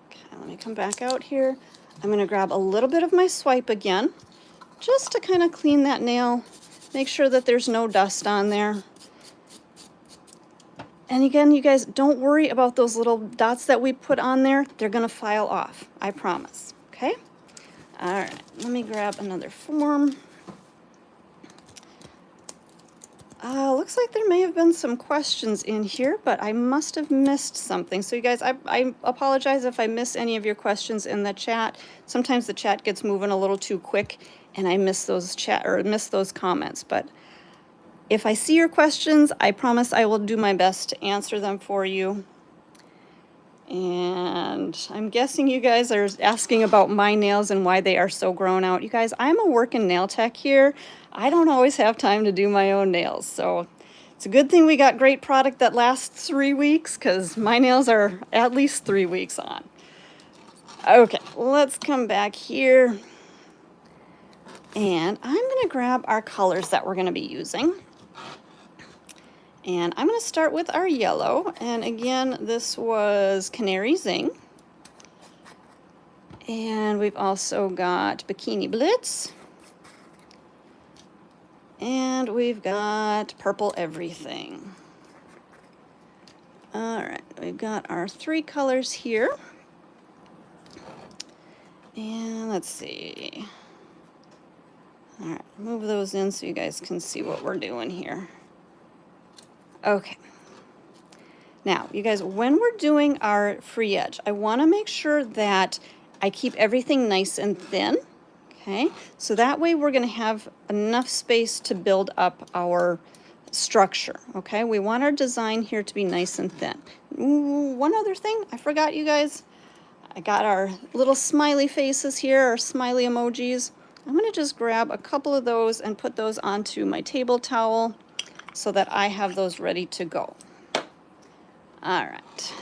Okay, let me come back out here. I'm going to grab a little bit of my swipe again, just to kind of clean that nail, make sure that there's no dust on there. And again, you guys, don't worry about those little dots that we put on there. They're going to file off, I promise. Okay? All right, let me grab another form. Looks like there may have been some questions in here, but I must have missed something. So you guys, I apologize if I miss any of your questions in the chat. Sometimes the chat gets moving a little too quick and I miss those comments. But if I see your questions, I promise I will do my best to answer them for you. And I'm guessing you guys are asking about my nails and why they are so grown out. You guys, I'm a working nail tech here. I don't always have time to do my own nails. So it's a good thing we got great product that lasts 3 weeks, because my nails are at least 3 weeks on. Okay, let's come back here. And I'm going to grab our colors that we're going to be using. And I'm going to start with our yellow. And again, this was Canary Zing. And we've also got Bikini Blitz. And we've got Purple Everything. All right, we've got our 3 colors here. And let's see. All right, move those in so you guys can see what we're doing here. Okay. Now, you guys, when we're doing our free edge, I want to make sure that I keep everything nice and thin. Okay, so that way we're going to have enough space to build up our structure. Okay, we want our design here to be nice and thin. Ooh, one other thing I forgot, you guys. I got our little smiley faces here, our smiley emojis. I'm going to just grab a couple of those and put those onto my table towel so that I have those ready to go. All right.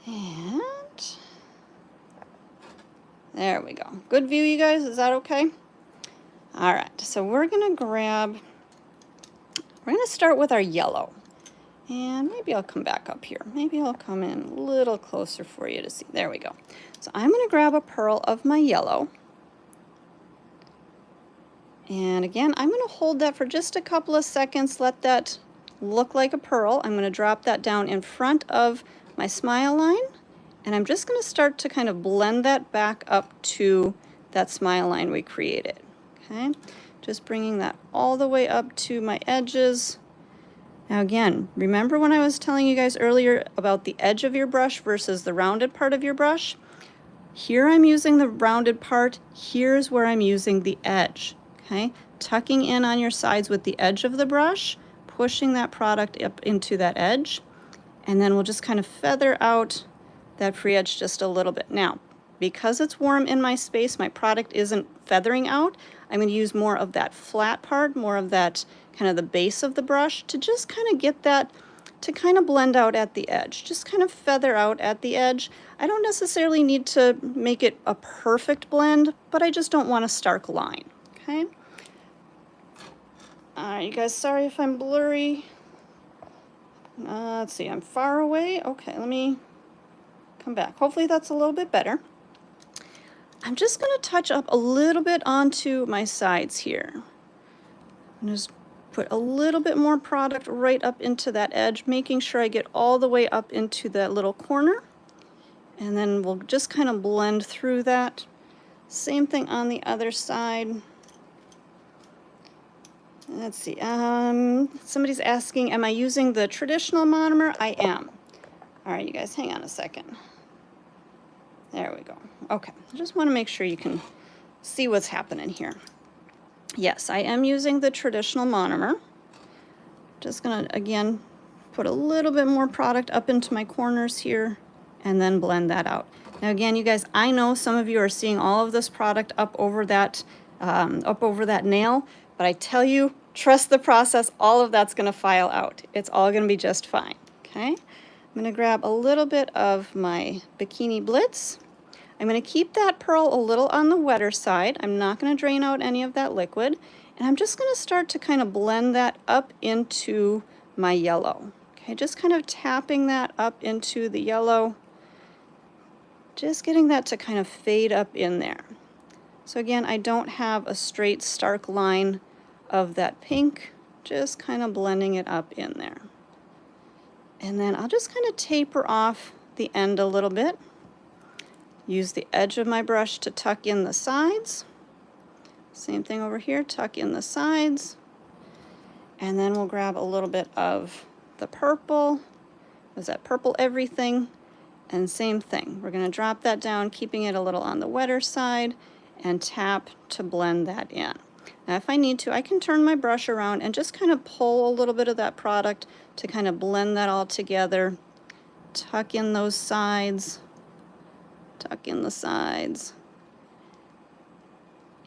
And there we go. Good view, you guys? Is that okay? All right, so we're gonna start with our yellow. And maybe I'll come back up here. Maybe I'll come in a little closer for you to see. There we go. So I'm gonna grab a pearl of my yellow. And again, I'm gonna hold that for just a couple of seconds, let that look like a pearl. I'm gonna drop that down in front of my smile line, and I'm just gonna start to kind of blend that back up to that smile line we created, okay? Just bringing that all the way up to my edges. Now again, remember when I was telling you guys earlier about the edge of your brush versus the rounded part of your brush? Here I'm using the rounded part, here's where I'm using the edge, okay? Tucking in on your sides with the edge of the brush, pushing that product up into that edge, and then we'll just kind of feather out that free edge just a little bit. Now, because it's warm in my space, my product isn't feathering out, I'm going to use more of that flat part, more of that kind of the base of the brush to just kind of get that to kind of blend out at the edge. Just kind of feather out at the edge. I don't necessarily need to make it a perfect blend, but I just don't want a stark line, okay? All right, you guys, sorry if I'm blurry. Let's see, I'm far away. Okay, let me come back. Hopefully that's a little bit better. I'm just going to touch up a little bit onto my sides here. I'm just put a little bit more product right up into that edge, making sure I get all the way up into that little corner. And then we'll just kind of blend through that. Same thing on the other side. Let's see, somebody's asking, am I using the traditional monomer? I am. All right, you guys, hang on a second. There we go. Okay, I just want to make sure you can see what's happening here. Yes, I am using the traditional monomer. Just gonna, again, put a little bit more product up into my corners here and then blend that out. Now again, you guys, I know some of you are seeing all of this product up over that nail, but I tell you, trust the process, all of that's gonna file out. It's all gonna be just fine, okay? I'm gonna grab a little bit of my Bikini Blitz. I'm gonna keep that pearl a little on the wetter side. I'm not gonna drain out any of that liquid. And I'm just gonna start to kind of blend that up into my yellow. Okay, just kind of tapping that up into the yellow. Just getting that to kind of fade up in there. So again, I don't have a straight stark line of that pink, just kind of blending it up in there. And then I'll just kind of taper off the end a little bit. Use the edge of my brush to tuck in the sides. Same thing over here, tuck in the sides. And then we'll grab a little bit of the purple. Was that purple everything? And same thing, we're gonna drop that down, keeping it a little on the wetter side, and tap to blend that in. Now if I need to, I can turn my brush around and just kind of pull a little bit of that product to kind of blend that all together. Tuck in those sides, tuck in the sides,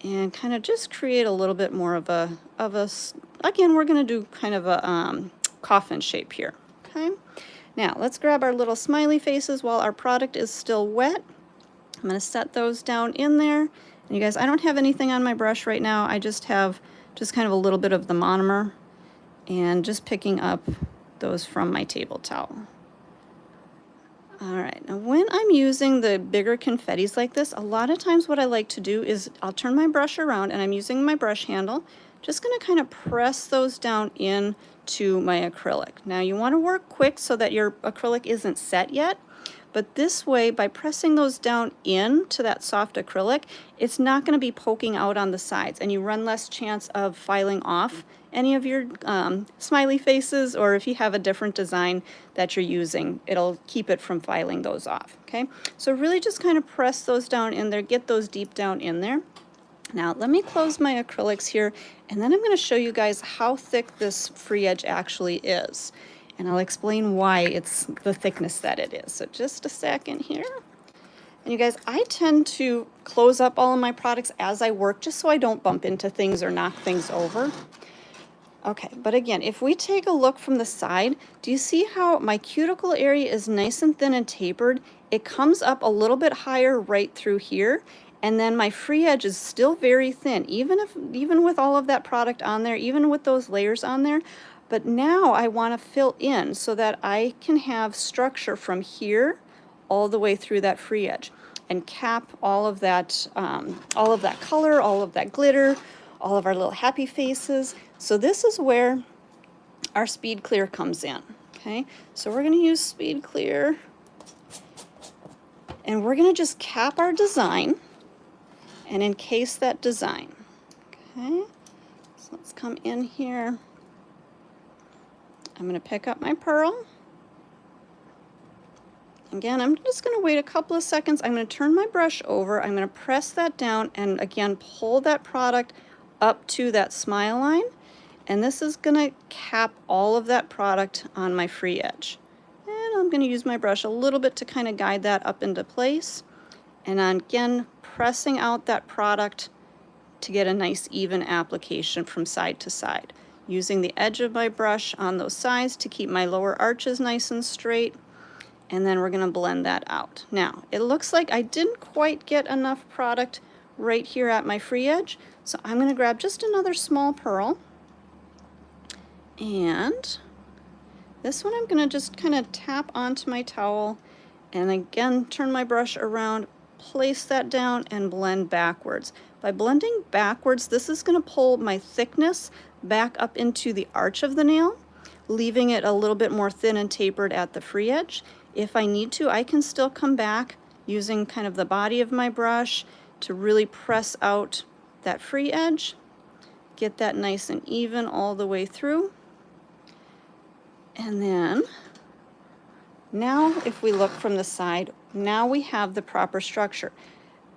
and kind of just create a little bit more of a again, we're gonna do kind of a coffin shape here, okay? Now let's grab our little smiley faces while our product is still wet. I'm gonna set those down in there. And you guys, I don't have anything on my brush right now. I just have kind of a little bit of the monomer and just picking up those from my table towel. All right, now when I'm using the bigger confettis like this, a lot of times what I like to do is I'll turn my brush around and I'm using my brush handle, just gonna kind of press those down in to my acrylic. Now you wanna work quick so that your acrylic isn't set yet, but this way, by pressing those down into that soft acrylic, it's not gonna be poking out on the sides and you run less chance of filing off any of your smiley faces, or if you have a different design that you're using, it'll keep it from filing those off, okay? So really just kind of press those down in there, get those deep down in there. Now let me close my acrylics here, and then I'm gonna show you guys how thick this free edge actually is. And I'll explain why it's the thickness that it is. So just a second here. And you guys, I tend to close up all of my products as I work, just so I don't bump into things or knock things over. Okay, but again, if we take a look from the side, do you see how my cuticle area is nice and thin and tapered? It comes up a little bit higher right through here, and then my free edge is still very thin, even with all of that product on there, even with those layers on there. But now I want to fill in so that I can have structure from here all the way through that free edge and cap all of that color, all of that glitter, all of our little happy faces. So this is where our speed clear comes in. Okay, so we're going to use speed clear, and we're going to just cap our design and encase that design. Okay, so let's come in here. I'm going to pick up my pearl. Again, I'm just going to wait a couple of seconds. I'm going to turn my brush over. I'm going to press that down and again pull that product up to that smile line. And this is going to cap all of that product on my free edge. And I'm going to use my brush a little bit to kind of guide that up into place. And again, pressing out that product to get a nice even application from side to side. Using the edge of my brush on those sides to keep my lower arches nice and straight. And then we're going to blend that out. Now, it looks like I didn't quite get enough product right here at my free edge, so I'm going to grab just another small pearl. And this one I'm going to just kind of tap onto my towel and again turn my brush around, place that down, and blend backwards. By blending backwards, this is going to pull my thickness back up into the arch of the nail, leaving it a little bit more thin and tapered at the free edge. If I need to, I can still come back using kind of the body of my brush to really press out that free edge, get that nice and even all the way through. And then, now if we look from the side, now we have the proper structure.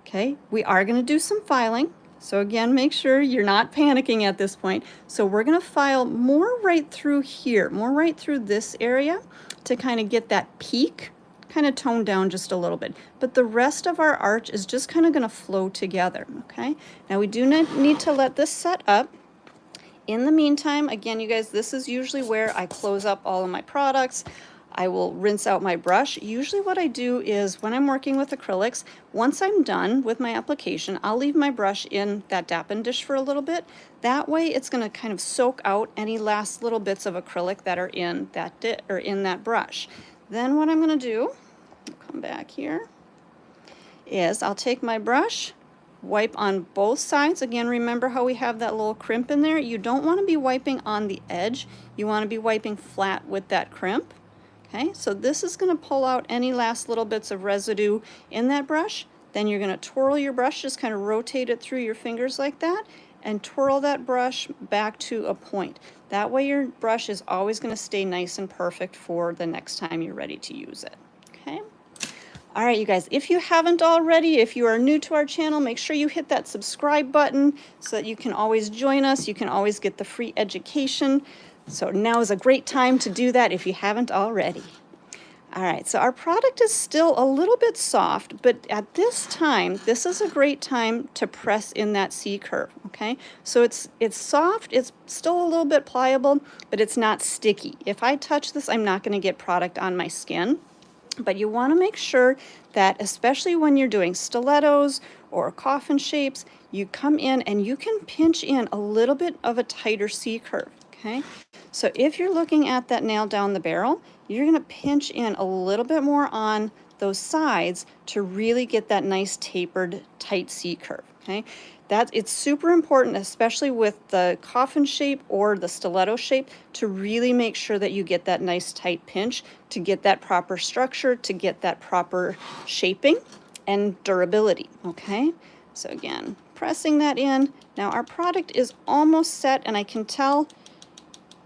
Okay, we are going to do some filing. So again, make sure you're not panicking at this point. So we're going to file more right through here, more right through this area to kind of get that peak kind of toned down just a little bit. But the rest of our arch is just kind of going to flow together, okay? Now we do need to let this set up. In the meantime, again, you guys, this is usually where I close up all of my products. I will rinse out my brush. Usually what I do is when I'm working with acrylics, once I'm done with my application, I'll leave my brush in that Dappen dish for a little bit. That way it's going to kind of soak out any last little bits of acrylic that are in that brush. Then what I'm going to do, I'll come back here, is I'll take my brush, wipe on both sides. Again, remember how we have that little crimp in there? You don't want to be wiping on the edge. You want to be wiping flat with that crimp. Okay, so this is going to pull out any last little bits of residue in that brush. Then you're going to twirl your brush, just kind of rotate it through your fingers like that, and twirl that brush back to a point. That way your brush is always going to stay nice and perfect for the next time you're ready to use it. Okay. All right, you guys, if you haven't already, if you are new to our channel, make sure you hit that subscribe button so that you can always join us. You can always get the free education. So now is a great time to do that if you haven't already. All right, so our product is still a little bit soft, but at this time, this is a great time to press in that C curve, okay? So it's soft, it's still a little bit pliable, but it's not sticky. If I touch this, I'm not gonna get product on my skin. But you want to make sure that, especially when you're doing stilettos or coffin shapes, you come in and you can pinch in a little bit of a tighter C curve, okay? So if you're looking at that nail down the barrel, you're going to pinch in a little bit more on those sides to really get that nice tapered tight C curve, okay? It's super important, especially with the coffin shape or the stiletto shape, to really make sure that you get that nice tight pinch to get that proper structure, to get that proper shaping and durability, okay? So again, pressing that in. Now our product is almost set, and I can tell,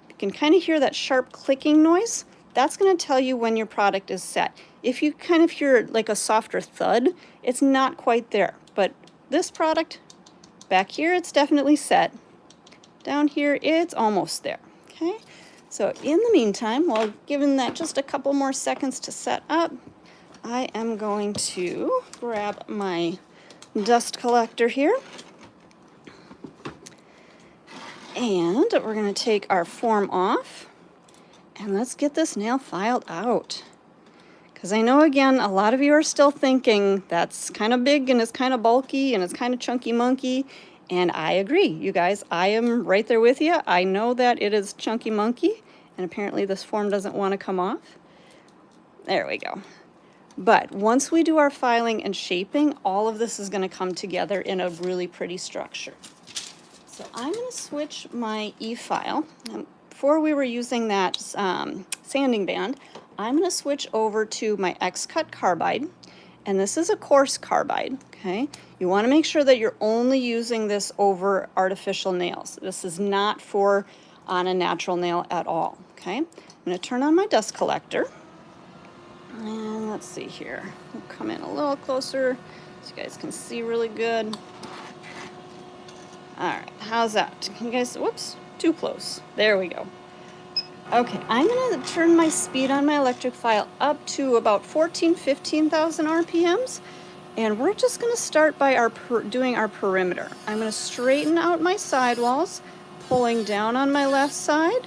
you can kind of hear that sharp clicking noise. That's going to tell you when your product is set. If you kind of hear like a softer thud, it's not quite there. But this product, back here, it's definitely set. Down here, it's almost there, okay? So in the meantime, while giving that just a couple more seconds to set up, I am going to grab my dust collector here. And we're going to take our form off and let's get this nail filed out. Because I know, again, a lot of you are still thinking that's kind of big and it's kind of bulky and it's kind of chunky monkey. And I agree, you guys. I am right there with you. I know that it is chunky monkey. And apparently this form doesn't want to come off. There we go. But once we do our filing and shaping, all of this is going to come together in a really pretty structure. So I'm going to switch my e-file. Before we were using that sanding band, I'm going to switch over to my X-Cut carbide. And this is a coarse carbide, okay? You want to make sure that you're only using this over artificial nails. This is not for on a natural nail at all, okay? I'm going to turn on my dust collector. And let's see here. We'll come in a little closer so you guys can see really good. All right, how's that? Can you guys, whoops, too close. There we go. Okay, I'm going to turn my speed on my electric file up to about 15,000 RPMs. And we're just going to start by doing our perimeter. I'm going to straighten out my sidewalls, pulling down on my left side,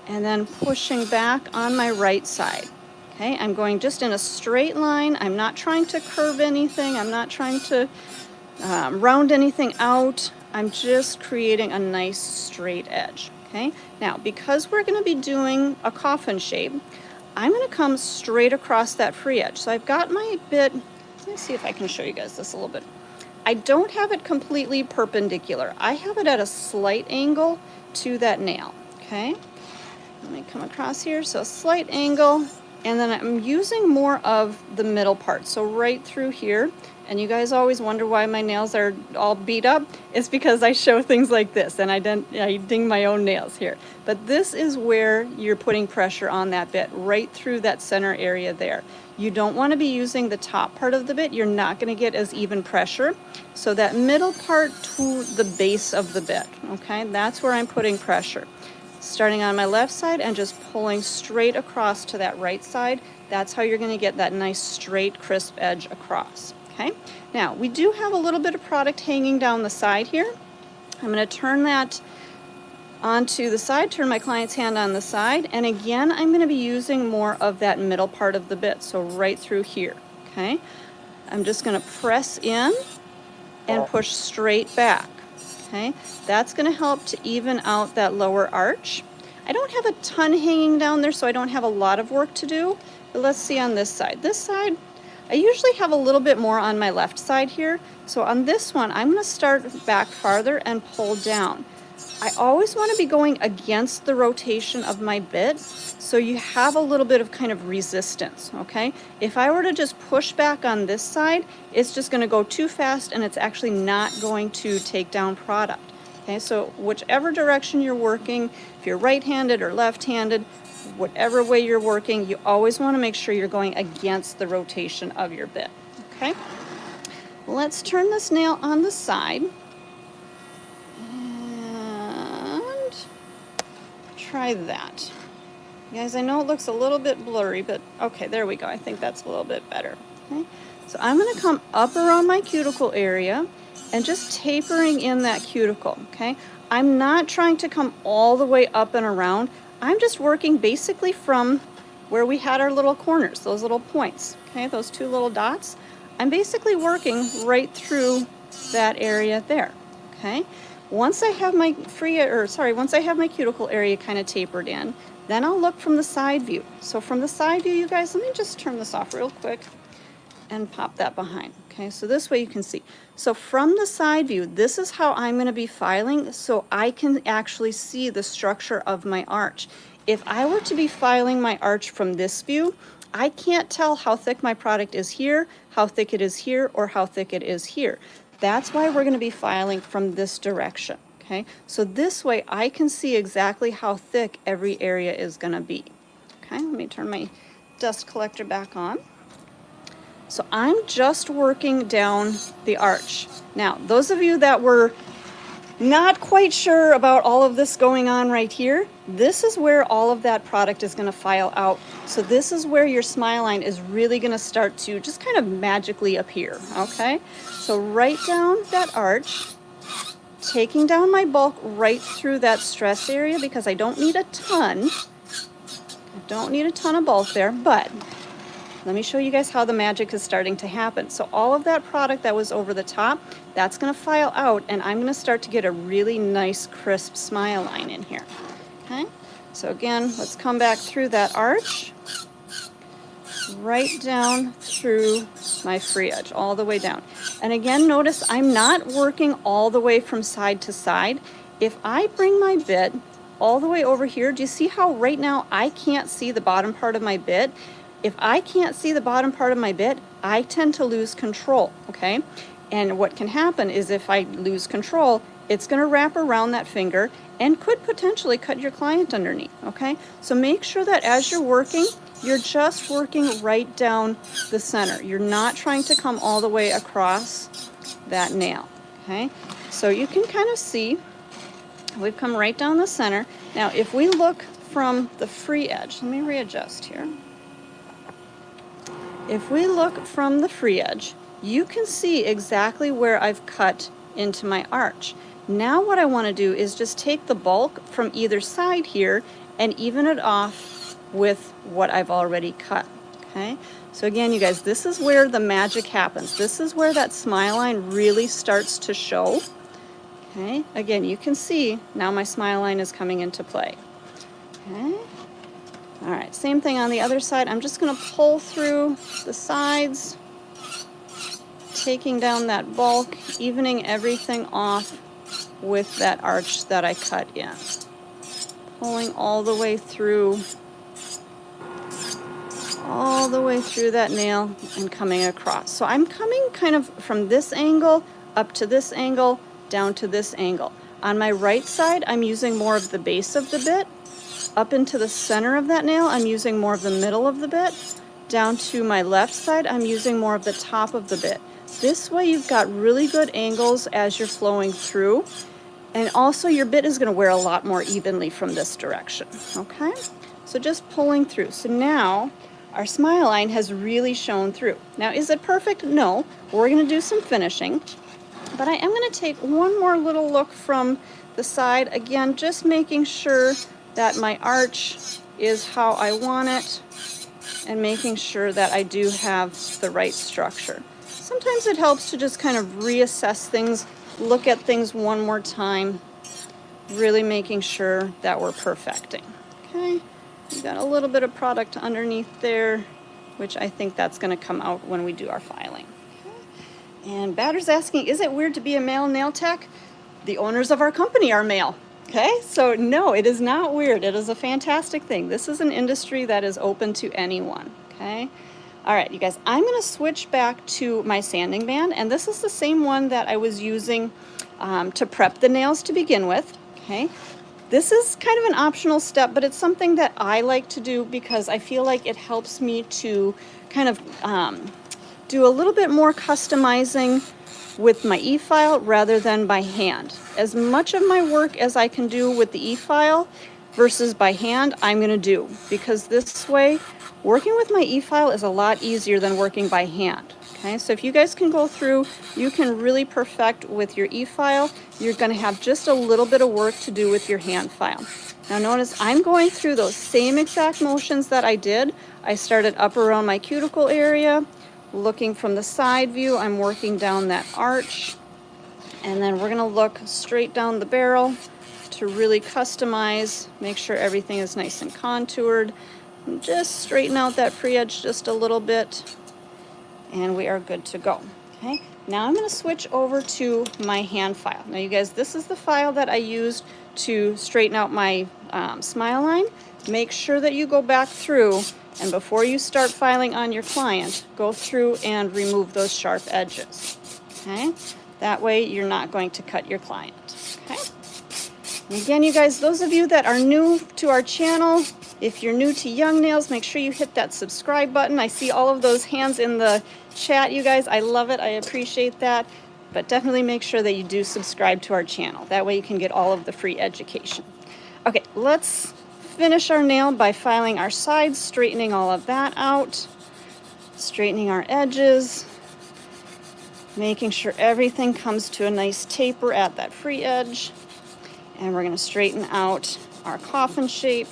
and then pushing back on my right side. Okay, I'm going just in a straight line. I'm not trying to curve anything. I'm not trying to round anything out. I'm just creating a nice straight edge. Okay, now because we're going to be doing a coffin shape, I'm going to come straight across that free edge. So I've got my bit, let me see if I can show you guys this a little bit. I don't have it completely perpendicular. I have it at a slight angle to that nail. Okay, let me come across here. So a slight angle, and then I'm using more of the middle part. So right through here. And you guys always wonder why my nails are all beat up. It's because I show things like this and I ding my own nails here. But this is where you're putting pressure on that bit, right through that center area there. You don't want to be using the top part of the bit. You're not going to get as even pressure. So that middle part to the base of the bit, okay, that's where I'm putting pressure. Starting on my left side and just pulling straight across to that right side. That's how you're going to get that nice straight crisp edge across. Okay, now we do have a little bit of product hanging down the side here. I'm going to turn that onto the side, turn my client's hand on the side, and again I'm going to be using more of that middle part of the bit, so right through here. Okay, I'm just going to press in and push straight back. Okay, that's going to help to even out that lower arch. I don't have a ton hanging down there, so I don't have a lot of work to do, but let's see on this side. This side, I usually have a little bit more on my left side here. So on this one, I'm going to start back farther and pull down. I always want to be going against the rotation of my bit, so you have a little bit of kind of resistance, okay? If I were to just push back on this side, it's just going to go too fast and it's actually not going to take down product. Okay, so whichever direction you're working, if you're right-handed or left-handed, whatever way you're working, you always want to make sure you're going against the rotation of your bit. Okay, let's turn this nail on the side and try that. You guys, I know it looks a little bit blurry, but okay, there we go. I think that's a little bit better. Okay, so I'm going to come up around my cuticle area and just tapering in that cuticle. Okay, I'm not trying to come all the way up and around. I'm just working basically from where we had our little corners, those little points, okay, those two little dots. I'm basically working right through that area there, okay? Once I have my once I have my cuticle area kind of tapered in, then I'll look from the side view. So from the side view, you guys, let me just turn this off real quick and pop that behind. Okay, so this way you can see. So from the side view, this is how I'm going to be filing so I can actually see the structure of my arch. If I were to be filing my arch from this view, I can't tell how thick my product is here, how thick it is here, or how thick it is here. That's why we're going to be filing from this direction. Okay, so this way I can see exactly how thick every area is going to be. Okay, let me turn my dust collector back on. So I'm just working down the arch. Now, those of you that were not quite sure about all of this going on right here, this is where all of that product is going to file out. So this is where your smile line is really going to start to just kind of magically appear, okay? So right down that arch, taking down my bulk right through that stress area because I don't need a ton. I don't need a ton of bulk there, but let me show you guys how the magic is starting to happen. So all of that product that was over the top, that's going to file out, and I'm going to start to get a really nice crisp smile line in here. Okay, so again, let's come back through that arch, right down through my free edge, all the way down. And again, notice I'm not working all the way from side to side. If I bring my bit all the way over here, do you see how right now I can't see the bottom part of my bit? If I can't see the bottom part of my bit, I tend to lose control, okay? And what can happen is if I lose control, it's going to wrap around that finger and could potentially cut your client underneath, okay? So make sure that as you're working, you're just working right down the center. You're not trying to come all the way across that nail, okay? So you can kind of see we've come right down the center. Now, if we look from the free edge, let me readjust here. If we look from the free edge, you can see exactly where I've cut into my arch. Now what I want to do is just take the bulk from either side here and even it off with what I've already cut, okay? So again, you guys, this is where the magic happens. This is where that smile line really starts to show, okay? Again, you can see now my smile line is coming into play, okay? All right, same thing on the other side. I'm just going to pull through the sides, taking down that bulk, evening everything off with that arch that I cut in. Pulling all the way through that nail and coming across. So I'm coming kind of from this angle up to this angle, down to this angle. On my right side, I'm using more of the base of the bit. Up into the center of that nail, I'm using more of the middle of the bit. Down to my left side, I'm using more of the top of the bit. This way you've got really good angles as you're flowing through. And also your bit is going to wear a lot more evenly from this direction, okay? So just pulling through. So now our smile line has really shown through. Now is it perfect? No. We're going to do some finishing. But I am going to take one more little look from the side. Again, just making sure that my arch is how I want it and making sure that I do have the right structure. Sometimes it helps to just kind of reassess things, look at things one more time, really making sure that we're perfecting. Okay, we've got a little bit of product underneath there, which I think that's going to come out when we do our filing. Okay. And Batter's asking, is it weird to be a male nail tech? The owners of our company are male. Okay, so no, it is not weird. It is a fantastic thing. This is an industry that is open to anyone, okay? All right, you guys, I'm going to switch back to my sanding band, and this is the same one that I was using to prep the nails to begin with, okay? This is kind of an optional step, but it's something that I like to do because I feel like it helps me to kind of do a little bit more customizing with my e-file rather than by hand. As much of my work as I can do with the e-file versus by hand, I'm going to do, because this way working with my e-file is a lot easier than working by hand. Okay, so if you guys can go through, you can really perfect with your e-file. You're going to have just a little bit of work to do with your hand file. Now notice I'm going through those same exact motions that I did. I started up around my cuticle area. Looking from the side view, I'm working down that arch, and then we're going to look straight down the barrel to really customize, make sure everything is nice and contoured, and just straighten out that free edge just a little bit, and we are good to go. Okay, now I'm going to switch over to my hand file. Now you guys, this is the file that I used to straighten out my smile line. Make sure that you go back through, and before you start filing on your client, go through and remove those sharp edges, okay? That way you're not going to cut your client, okay? And again, you guys, those of you that are new to our channel, if you're new to Young Nails, make sure you hit that subscribe button. I see all of those hands in the chat, you guys. I love it. I appreciate that. But definitely make sure that you do subscribe to our channel. That way you can get all of the free education. Okay, let's finish our nail by filing our sides, straightening all of that out, straightening our edges, making sure everything comes to a nice taper at that free edge. And we're going to straighten out our coffin shape.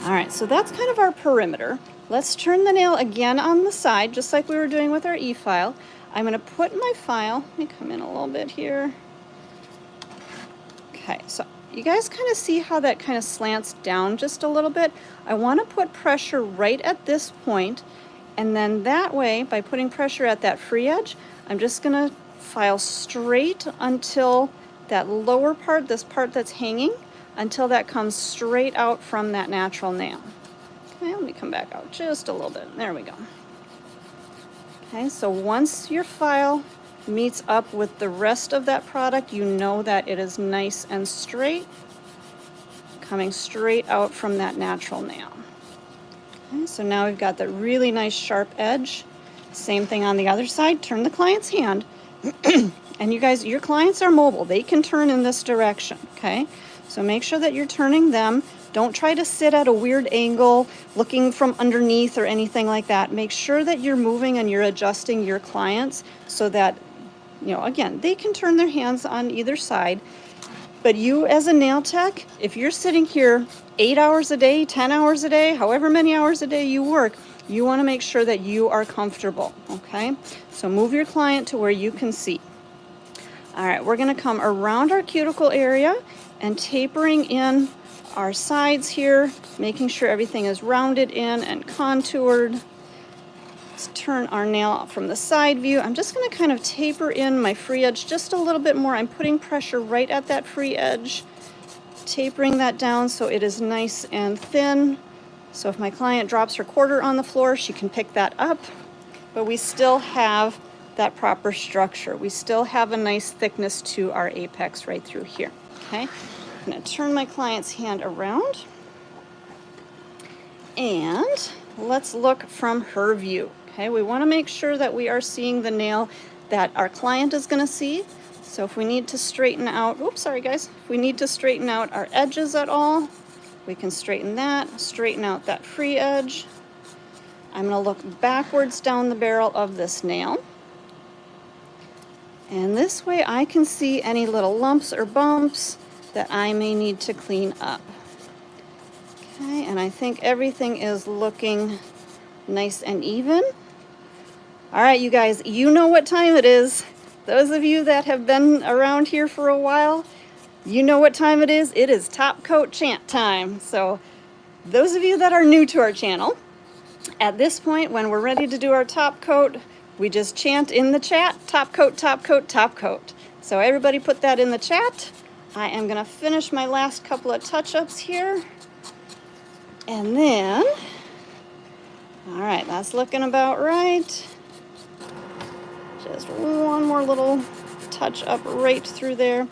All right, so that's kind of our perimeter. Let's turn the nail again on the side, just like we were doing with our E-file. I'm going to put my file, let me come in a little bit here. Okay, so you guys kind of see how that kind of slants down just a little bit. I want to put pressure right at this point, and then that way, by putting pressure at that free edge, I'm just going to file straight until that lower part, this part that's hanging, until that comes straight out from that natural nail. Okay, let me come back out just a little bit. There we go. Okay, so once your file meets up with the rest of that product, you know that it is nice and straight, coming straight out from that natural nail. Okay, so now we've got the really nice sharp edge. Same thing on the other side. Turn the client's hand. And you guys, your clients are mobile. They can turn in this direction, okay? So make sure that you're turning them. Don't try to sit at a weird angle, looking from underneath or anything like that. Make sure that you're moving and you're adjusting your clients so that, you know, again, they can turn their hands on either side. But you as a nail tech, if you're sitting here 8 hours a day, 10 hours a day, however many hours a day you work, you want to make sure that you are comfortable, okay? So move your client to where you can see. All right, we're going to come around our cuticle area and tapering in our sides here, making sure everything is rounded in and contoured. Let's turn our nail from the side view. I'm just going to kind of taper in my free edge just a little bit more. I'm putting pressure right at that free edge, tapering that down so it is nice and thin. So if my client drops her quarter on the floor, she can pick that up, but we still have that proper structure. We still have a nice thickness to our apex right through here, okay? I'm going to turn my client's hand around, and let's look from her view, okay? We want to make sure that we are seeing the nail that our client is going to see. So if we need to straighten out, oops, sorry guys, if we need to straighten out our edges at all, we can straighten that, straighten out that free edge. I'm going to look backwards down the barrel of this nail. And this way I can see any little lumps or bumps that I may need to clean up. Okay, and I think everything is looking nice and even. All right, you guys, you know what time it is. Those of you that have been around here for a while, you know what time it is. It is top coat chant time. So those of you that are new to our channel, at this point when we're ready to do our top coat, we just chant in the chat, top coat, top coat, top coat. So everybody put that in the chat. I am gonna finish my last couple of touch-ups here. And then, all right, that's looking about right. Just one more little touch-up right through there.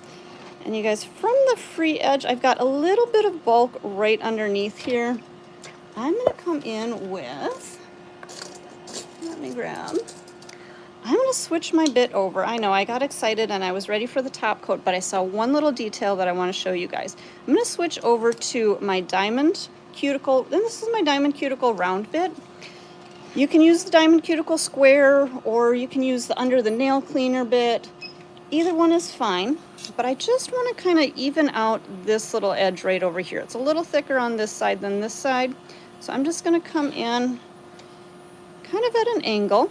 And you guys, from the free edge, I've got a little bit of bulk right underneath here. I'm gonna come in with, let me grab, I'm going to switch my bit over. I know I got excited and I was ready for the top coat, but I saw one little detail that I want to show you guys. I'm going to switch over to my diamond cuticle, and this is my diamond cuticle round bit. You can use the diamond cuticle square, or you can use the under the nail cleaner bit. Either one is fine, but I just want to kind of even out this little edge right over here. It's a little thicker on this side than this side, so I'm just going to come in kind of at an angle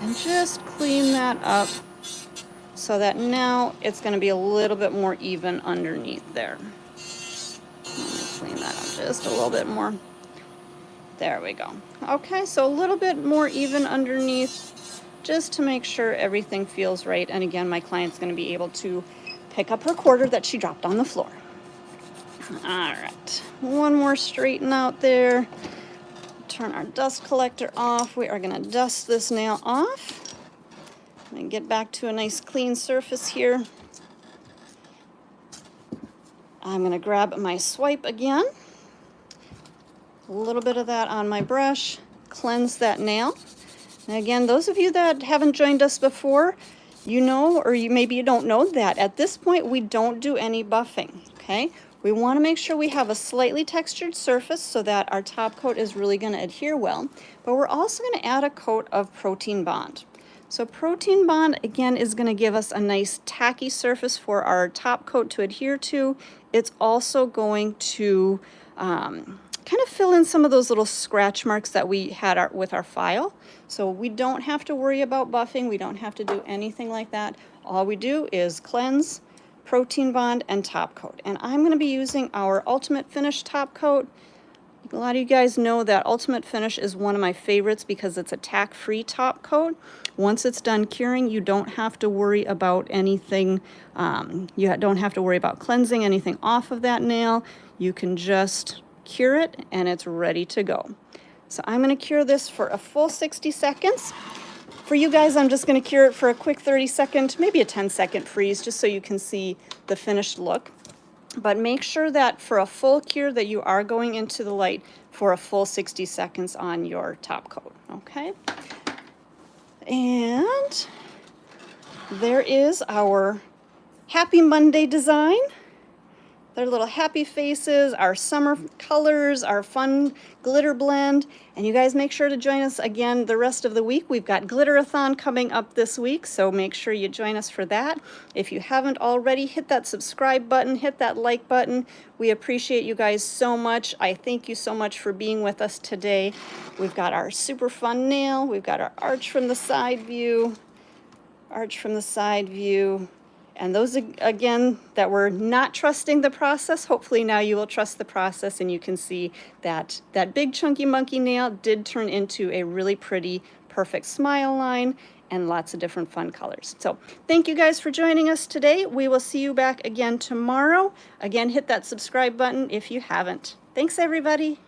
and just clean that up so that now it's going to be a little bit more even underneath there. Let me clean that up just a little bit more. There we go. Okay, so a little bit more even underneath just to make sure everything feels right. And again, my client's going to be able to pick up her quarter that she dropped on the floor. All right, one more straighten out there. Turn our dust collector off. We are going to dust this nail off and get back to a nice clean surface here. I'm going to grab my swipe again. A little bit of that on my brush. Cleanse that nail. And again, those of you that haven't joined us before, you know, or maybe you don't know that at this point we don't do any buffing, okay? We want to make sure we have a slightly textured surface so that our top coat is really going to adhere well, but we're also going to add a coat of Protein Bond. So Protein Bond, again, is going to give us a nice tacky surface for our top coat to adhere to. It's also going to kind of fill in some of those little scratch marks that we had with our file. So we don't have to worry about buffing. We don't have to do anything like that. All we do is cleanse, Protein Bond, and top coat. And I'm going to be using our Ultimate Finish top coat. A lot of you guys know that Ultimate Finish is one of my favorites because it's a tack-free top coat. Once it's done curing, you don't have to worry about anything. You don't have to worry about cleansing anything off of that nail. You can just cure it and it's ready to go. So I'm going to cure this for a full 60 seconds. For you guys, I'm just going to cure it for a quick 30-second, maybe a 10-second freeze, just so you can see the finished look. But make sure that for a full cure that you are going into the light for a full 60 seconds on your top coat, okay? And there is our Happy Monday design. Their little happy faces, our summer colors, our fun glitter blend. And you guys make sure to join us again the rest of the week. We've got Glitterathon coming up this week, so make sure you join us for that. If you haven't already, hit that subscribe button, hit that like button. We appreciate you guys so much. I thank you so much for being with us today. We've got our super fun nail. We've got our arch from the side view, arch from the side view. And those, again, that were not trusting the process, hopefully now you will trust the process and you can see that that big chunky monkey nail did turn into a really pretty, perfect smile line and lots of different fun colors. So thank you guys for joining us today. We will see you back again tomorrow. Again, hit that subscribe button if you haven't. Thanks, everybody.